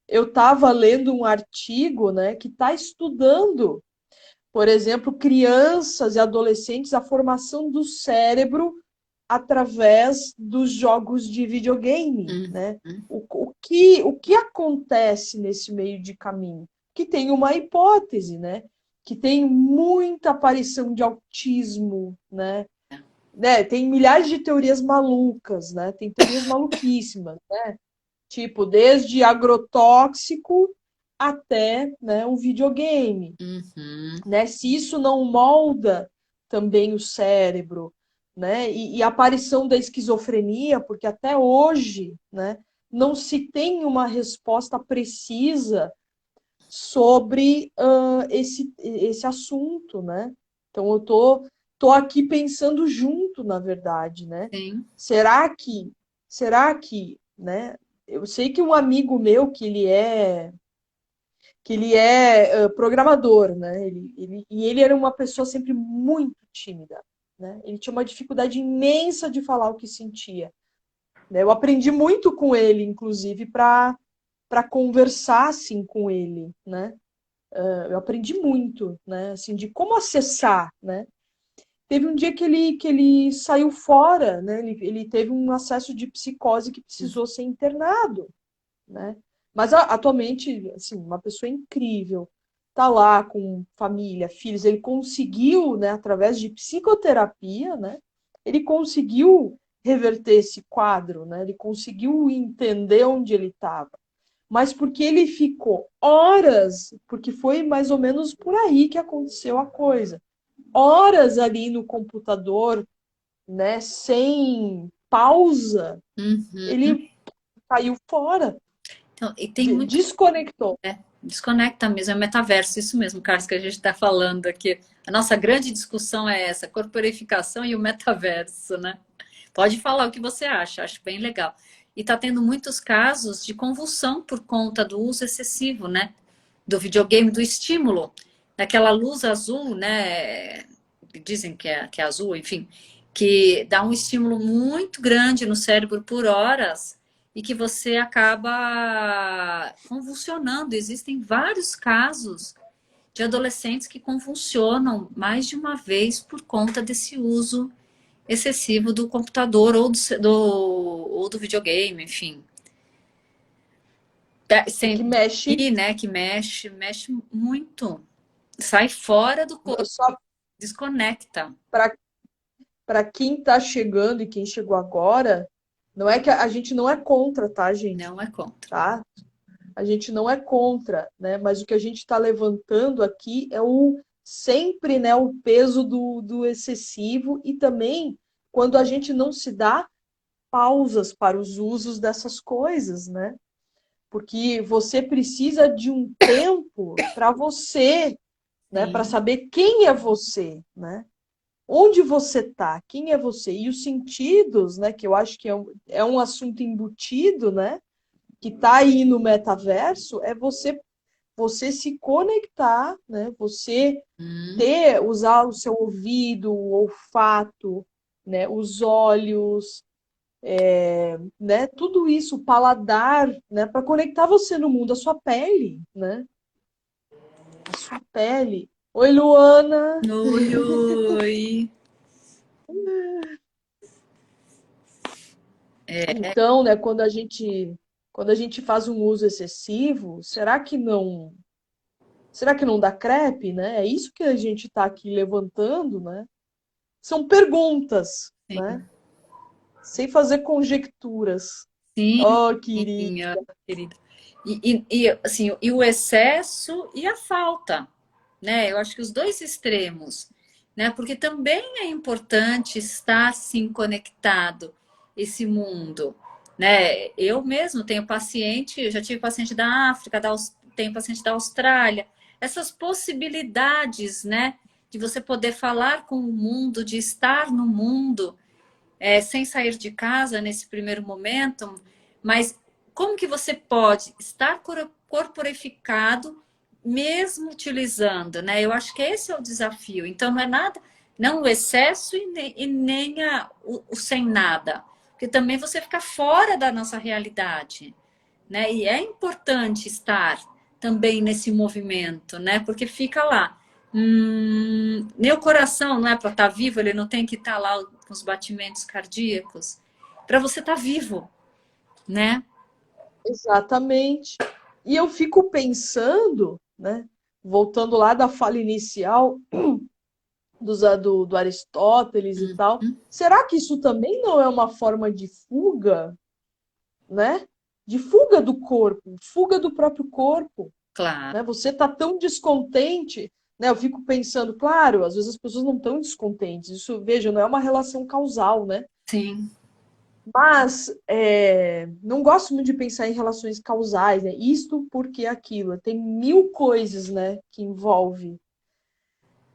eu estava lendo um artigo, né, que está estudando, por exemplo, crianças e adolescentes, a formação do cérebro através dos jogos de videogame, Uhum. né? O que acontece nesse meio de caminho? Que tem uma hipótese, né? Que tem muita aparição de autismo, né? Tem milhares de teorias malucas, né? Tem teorias maluquíssimas, tipo, desde agrotóxico até, né, um videogame, Uhum. né? Se isso não molda também o cérebro, né? E a aparição da esquizofrenia, porque até hoje, né, não se tem uma resposta precisa sobre esse assunto, né? Então eu tô aqui pensando junto, na verdade, né? Sim. Será que, né? Eu sei que um amigo meu que ele é programador, né? E ele era uma pessoa sempre muito tímida, né? Ele tinha uma dificuldade imensa de falar o que sentia, né? Eu aprendi muito com ele, inclusive, para conversar assim com ele, né? Eu aprendi muito, né? Assim, de como acessar, né? Teve um dia que ele saiu fora, né? Ele teve um acesso de psicose que precisou ser internado, né? Mas atualmente, assim, uma pessoa incrível, tá lá com família, filhos, ele conseguiu, né, através de psicoterapia, né? Ele conseguiu reverter esse quadro, né? Ele conseguiu entender onde ele estava. Mas porque ele ficou horas, porque foi mais ou menos por aí que aconteceu a coisa. Horas ali no computador, né, sem pausa, Uhum. ele caiu fora, Então, e tem muito, desconectou. né? Desconecta mesmo, é metaverso, isso mesmo, Carlos, que a gente está falando aqui. A nossa grande discussão é essa, corporificação e o metaverso, né? Pode falar o que você acha, acho bem legal. E está tendo muitos casos de convulsão por conta do uso excessivo, né? Do videogame, do estímulo, daquela luz azul, né? Dizem que é azul, enfim, que dá um estímulo muito grande no cérebro por horas e que você acaba convulsionando. Existem vários casos de adolescentes que convulsionam mais de uma vez por conta desse uso excessivo do computador ou do videogame, enfim. E que Sem mexe, dormir, né? Que mexe muito. Sai fora do corpo, só desconecta. para quem está chegando e quem chegou agora, não é que a gente não é contra, tá, gente? Não é contra. Tá? A gente não é contra, né? Mas o que a gente está levantando aqui é sempre, né, o peso do excessivo e também quando a gente não se dá pausas para os usos dessas coisas, né? Porque você precisa de um tempo para você, né, para Sim. saber quem é você, né? Onde você está, quem é você? E os sentidos, né, que eu acho que é um assunto embutido, né, que está aí no metaverso, é você se conectar, né, você Hum. usar o seu ouvido, o olfato, né, os olhos, né, tudo isso, o paladar, né, para conectar você no mundo, a sua pele, né, a sua pele. Oi, Luana. Oi, oi. Então, né, quando a gente faz um uso excessivo, será que não dá crepe, né? É isso que a gente está aqui levantando, né? São perguntas, né? Sim, Sem fazer conjecturas. sim, Oh, querido. querida. Assim, e o excesso e a falta, né? Eu acho que os dois extremos, né? Porque também é importante estar sim conectado esse mundo, né? Eu mesmo tenho paciente, eu já tive paciente da África, tenho paciente da Austrália, essas possibilidades, né? De você poder falar com o mundo, de estar no mundo, sem sair de casa nesse primeiro momento, mas como que você pode estar corporificado mesmo utilizando, né? Eu acho que esse é o desafio. Então não é nada, não o excesso e nem o sem nada. porque também você fica fora da nossa realidade, né? E é importante estar também nesse movimento, né? Porque fica lá. Meu coração não é para estar vivo, ele não tem que estar lá com os batimentos cardíacos. Para você estar vivo, né? Exatamente. E eu fico pensando, né, voltando lá da fala inicial do Aristóteles e tal, será que isso também não é uma forma de fuga, né? De fuga do corpo, fuga do próprio corpo, Claro, né? Você tá tão descontente, né? Eu fico pensando, claro, às vezes as pessoas não estão descontentes. Isso, veja, não é uma relação causal, né? sim. Mas não gosto muito de pensar em relações causais, né? Isto porque aquilo. Tem mil coisas, né, que envolve.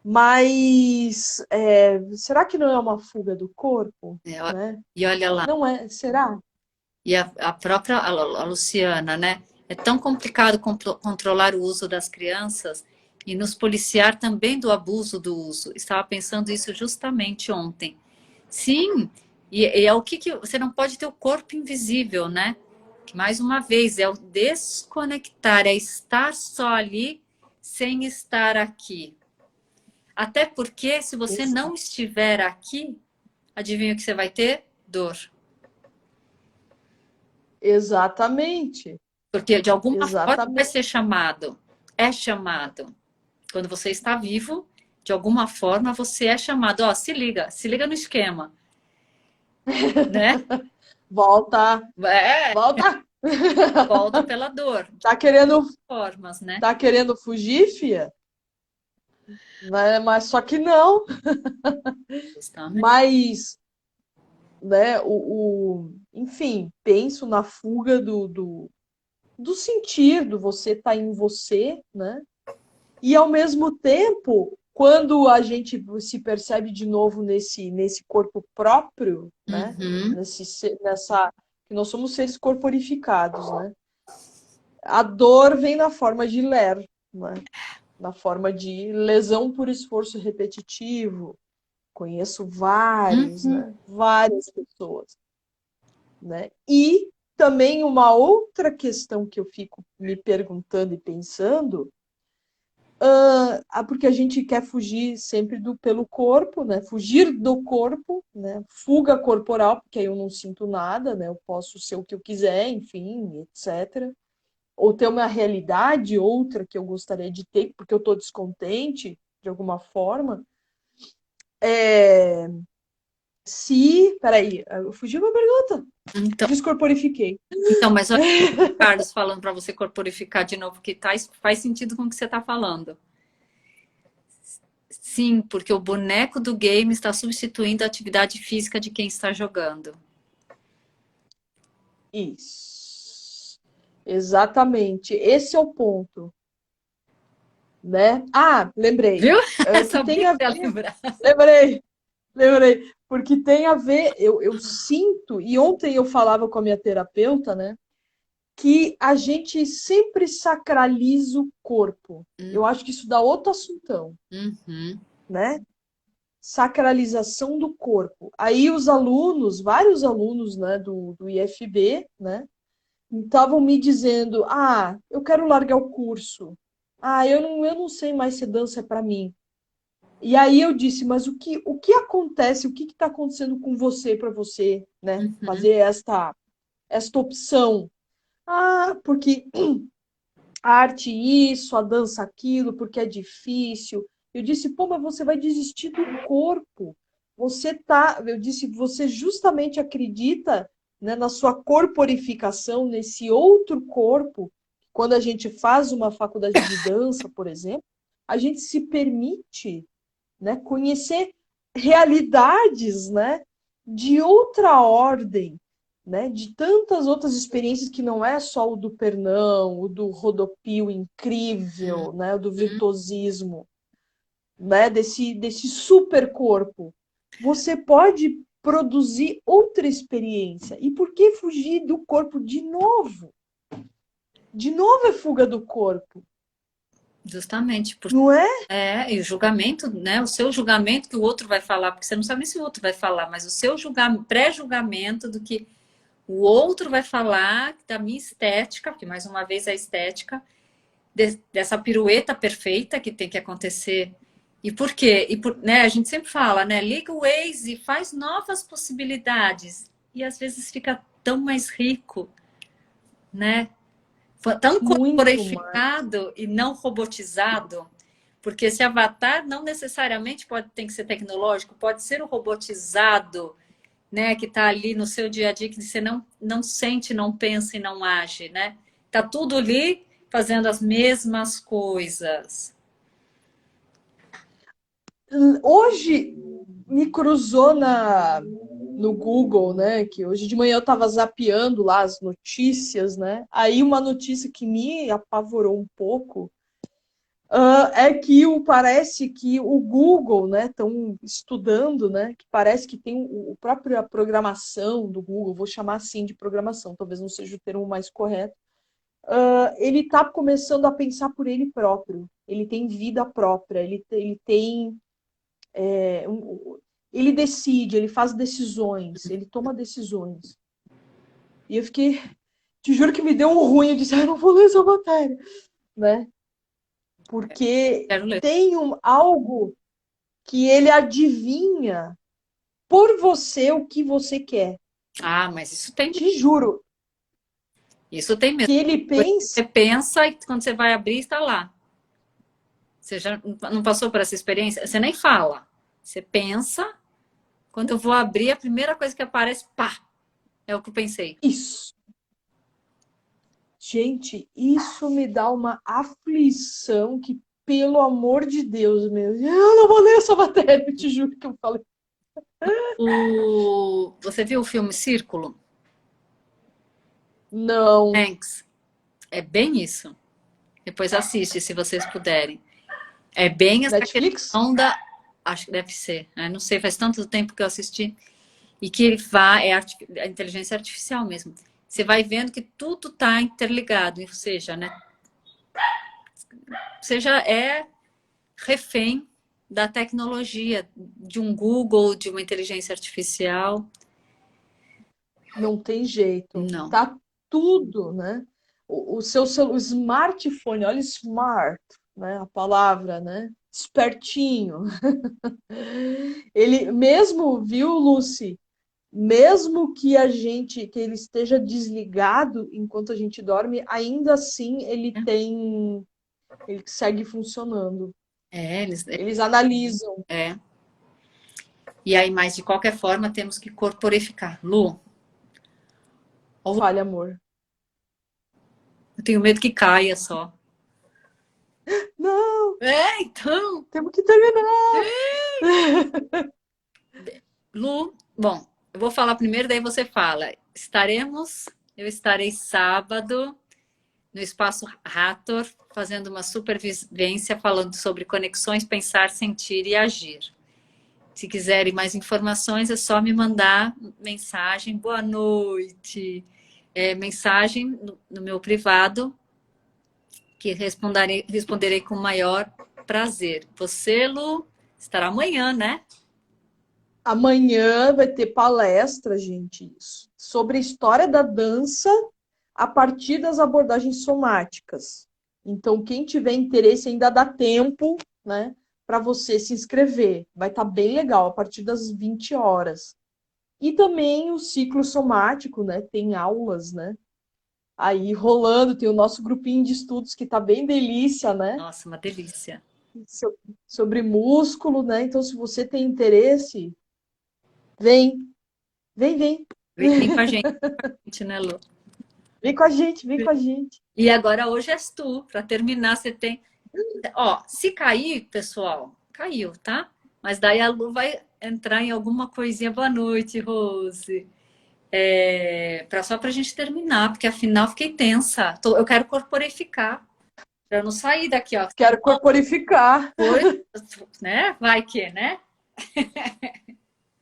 Mas será que não é uma fuga do corpo, né? E olha lá, Não é? Será? e a própria a Luciana, né? É tão complicado controlar o uso das crianças e nos policiar também do abuso do uso. Estava pensando isso justamente ontem. Sim, e é o que você não pode ter o corpo invisível, né? Que mais uma vez é o desconectar, é estar só ali sem estar aqui. Até porque se você não estiver aqui, adivinha o que você vai ter? Dor. Exatamente. Porque de alguma forma vai Exatamente. ser chamado. É chamado. Quando você está vivo, de alguma forma você é chamado. Ó, se liga no esquema, né? Volta, É, volta. volta pela dor, de Tá querendo, formas, né? tá querendo fugir, fia? Né? Mas só que não. Justamente. Mas, né, enfim, penso na fuga do sentir, do você tá em você, né? E ao mesmo tempo, quando a gente se percebe de novo nesse corpo próprio, né? Uhum, Nessa que nós somos seres corporificados, né? A dor vem na forma de ler, né? Na forma de lesão por esforço repetitivo. Conheço vários, uhum. né? Várias pessoas, né? E também uma outra questão que eu fico me perguntando e pensando, porque a gente quer fugir sempre pelo corpo, né? Fugir do corpo, né? Fuga corporal, porque aí eu não sinto nada, né? Eu posso ser o que eu quiser, enfim, etc. Ou ter uma realidade outra que eu gostaria de ter, porque eu estou descontente de alguma forma. É, Se. Peraí, eu fugi uma pergunta. Então, Descorporifiquei. mas olha o Carlos falando para você corporificar de novo, que faz sentido com o que você está falando. Sim, porque o boneco do game está substituindo a atividade física de quem está jogando. Isso. Exatamente. Esse é o ponto, né? Ah, lembrei. Viu? Que Sabia tem que a você ia ver. lembrar. Lembrei, lembrei. Porque tem a ver, eu sinto, e ontem eu falava com a minha terapeuta, né? Que a gente sempre sacraliza o corpo. Eu acho que isso dá outro assuntão, Uhum. né? Sacralização do corpo. Aí os alunos, vários alunos, né, do IFB, né, estavam me dizendo: ah, eu quero largar o curso. Ah, eu não sei mais se dança é para mim. E aí eu disse, mas o que acontece? O que está acontecendo com você para você, né, fazer esta opção? Ah, porque a arte isso, a dança aquilo, porque é difícil. Eu disse, pô, mas você vai desistir do corpo. Eu disse, você justamente acredita, né, na sua corporificação, nesse outro corpo. Quando a gente faz uma faculdade de dança, por exemplo, a gente se permite, né, conhecer realidades, né, de outra ordem, né, de tantas outras experiências que não é só o do pernão, o do rodopio incrível, né, o do virtuosismo, né, desse super corpo. Você pode produzir outra experiência. E por que fugir do corpo de novo? De novo é fuga do corpo. Justamente por não é? e o julgamento, né? O seu julgamento que o outro vai falar, porque você não sabe nem se o outro vai falar, mas o seu julgamento, pré-julgamento do que o outro vai falar da minha estética, porque mais uma vez a estética dessa pirueta perfeita que tem que acontecer. E por quê? Né, a gente sempre fala, né? Liga o Waze, faz novas possibilidades. E às vezes fica tão mais rico, né? Tão Muito mais. corporificado e não robotizado. Porque esse avatar não necessariamente tem que ser tecnológico, pode ser o robotizado, né? Que está ali no seu dia a dia, que você não sente, não pensa e não age, né? Tá tudo ali fazendo as mesmas coisas. Hoje me cruzou no Google, né? Que hoje de manhã eu estava zapeando lá as notícias, né? Aí uma notícia que me apavorou um pouco é que parece que o Google, né? Estão estudando, né? Que parece que tem o própria programação do Google, vou chamar assim de programação, talvez não seja o termo mais correto. Ele está começando a pensar por ele próprio. Ele tem vida própria, ele tem ele decide, ele faz decisões, ele toma decisões. E eu fiquei, te juro que me deu um ruim, eu disse, eu não vou ler essa matéria, né? Porque Quero ler. tem algo que ele adivinha por você o que você quer. Ah, mas isso tem Te juro isso tem mesmo. que ele pensa Você pensa e quando você vai abrir, está lá. Você já não passou por essa experiência? Você nem fala. Você pensa, quando eu vou abrir, a primeira coisa que aparece, pá, é o que eu pensei. isso. Gente, isso me dá uma aflição que, pelo amor de Deus, meu, eu não vou ler essa matéria, eu te juro que eu falei. Você viu o filme Círculo? Não. Hanks. É bem isso. Depois assiste, se vocês puderem. É bem essa Netflix? questão da. Acho que deve ser, né? Não sei, faz tanto tempo que eu assisti. E que ele vai, a inteligência artificial mesmo. Você vai vendo que tudo está interligado, ou seja, né? Você já é refém da tecnologia, de um Google, de uma inteligência artificial. Não tem jeito. Não. Tá tudo, né? O seu o smartphone, olha smart, né? A palavra, né? Espertinho. Ele mesmo, viu, Lucy? Mesmo que que ele esteja desligado enquanto a gente dorme, ainda assim ele segue funcionando. É, Eles analisam. é. E aí, mas de qualquer forma, temos que corporificar. Lu, Fale, amor. eu tenho medo que caia só. Não, É, então. temos que terminar. Lu, bom, eu vou falar primeiro, daí você fala. Eu estarei sábado no Espaço Rator, fazendo uma supervivência falando sobre conexões, pensar, sentir e agir. Se quiserem mais informações, é só me mandar mensagem. Boa noite. Mensagem no meu privado, que responderei com o maior prazer. Você, Lu, estará amanhã, né? Amanhã vai ter palestra, gente, sobre a história da dança a partir das abordagens somáticas. Então, quem tiver interesse, ainda dá tempo, né, para você se inscrever. Vai estar bem legal, a partir das 20 horas. E também o ciclo somático, né, tem aulas, né, aí rolando, tem o nosso grupinho de estudos que tá bem delícia, né, Nossa, uma delícia. sobre músculo, né, então se você tem interesse, vem, vem, vem. Vem com a gente, né, Lu? Vem com a gente, vem com a gente. E agora hoje és tu. Para terminar, você tem. Ó, se cair, pessoal, caiu, tá? Mas daí a Lu vai entrar em alguma coisinha. Boa noite, Rose. Só para a gente terminar, porque afinal fiquei tensa. Eu quero corporificar. Para eu não sair daqui, ó. Quero corporificar. Foi, né? Vai que, né?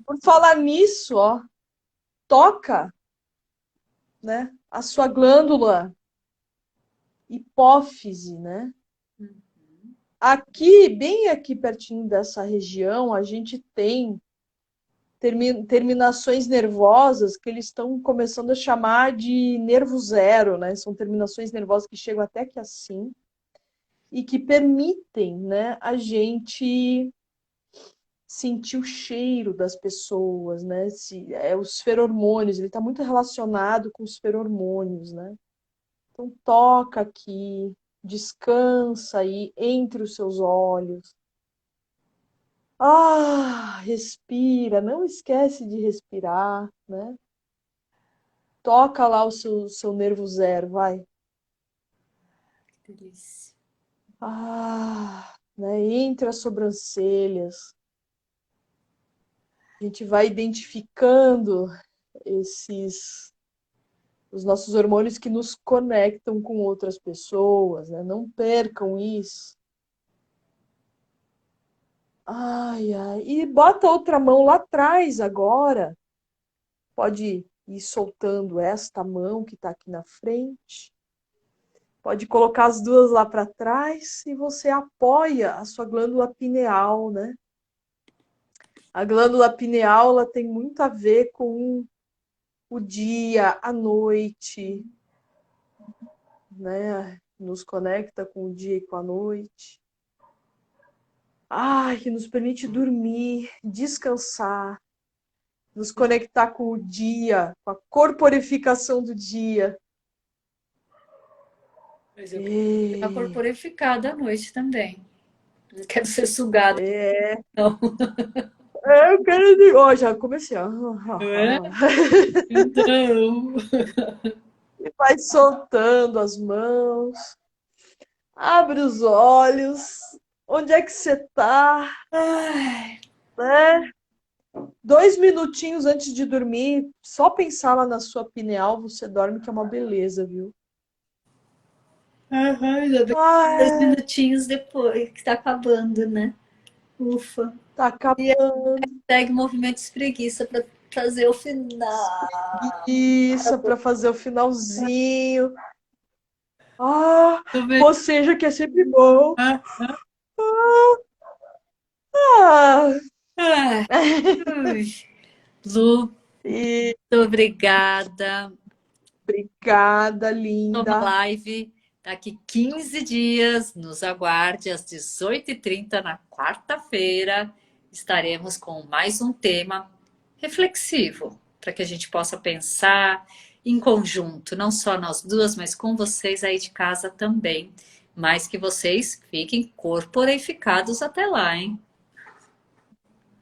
Por falar nisso, ó, toca, né, a sua glândula hipófise, né? Aqui, bem aqui pertinho dessa região, a gente tem terminações nervosas que eles estão começando a chamar de nervo zero, né? São terminações nervosas que chegam até aqui assim e que permitem, né, a gente sentir o cheiro das pessoas, né? Os feromônios, ele está muito relacionado com os feromônios, né? Então toca aqui, descansa aí entre os seus olhos. Respira, não esquece de respirar, né? Toca lá o seu nervo zero, vai. Que delícia. Né? Entre as sobrancelhas. A gente vai identificando os nossos hormônios que nos conectam com outras pessoas, né? Não percam isso. Ai, ai. E bota outra mão lá atrás agora. Pode ir soltando esta mão que está aqui na frente. Pode colocar as duas lá para trás e você apoia a sua glândula pineal, né? A glândula pineal ela tem muito a ver com o dia, a noite, né? Nos conecta com o dia e com a noite. Que nos permite dormir, descansar, nos conectar com o dia, com a corporificação do dia. Mas eu quero ficar corporificada à noite também. Não quero ser sugada, não. Eu quero. Ó, já comecei. É? Então. E vai soltando as mãos. Abre os olhos. Onde é que você tá? Ai. Né? 2 minutinhos antes de dormir, só pensar lá na sua pineal, você dorme, que é uma beleza, viu? Ainda bem. 2 minutinhos depois, que tá acabando, né? Ufa. Tá E aí acabando. segue movimento de preguiça para fazer o final. Isso, para fazer o finalzinho. Tô bem. Boceja que é sempre bom. Ah, Ah. ah. Ui. Lu, E muito obrigada. obrigada, Toma linda. live daqui 15 dias. Nos aguarde às 18h30 na quarta-feira. Estaremos com mais um tema reflexivo para que a gente possa pensar em conjunto, não só nós duas, mas com vocês aí de casa também. Mas que vocês fiquem corporificados até lá, hein?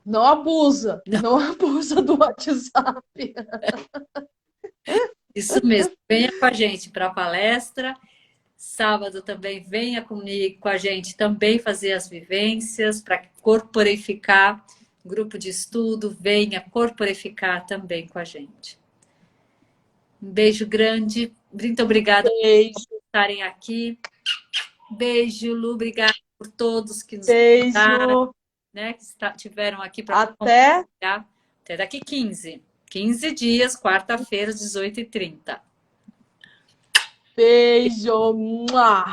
Não abusa. Não abusa do WhatsApp. Isso mesmo. Venha com a gente para a palestra. Sábado também venha comigo, com a gente também fazer as vivências para corporificar. Grupo de estudo, venha corporificar também com a gente. Um beijo grande. Muito obrigada Beijo. por estarem aqui. Beijo, Lu. Obrigada por todos que nos Beijo. né, que tiveram aqui para Até compartilhar. Até daqui 15 dias, quarta-feira, às 18h30. beijo. Mua.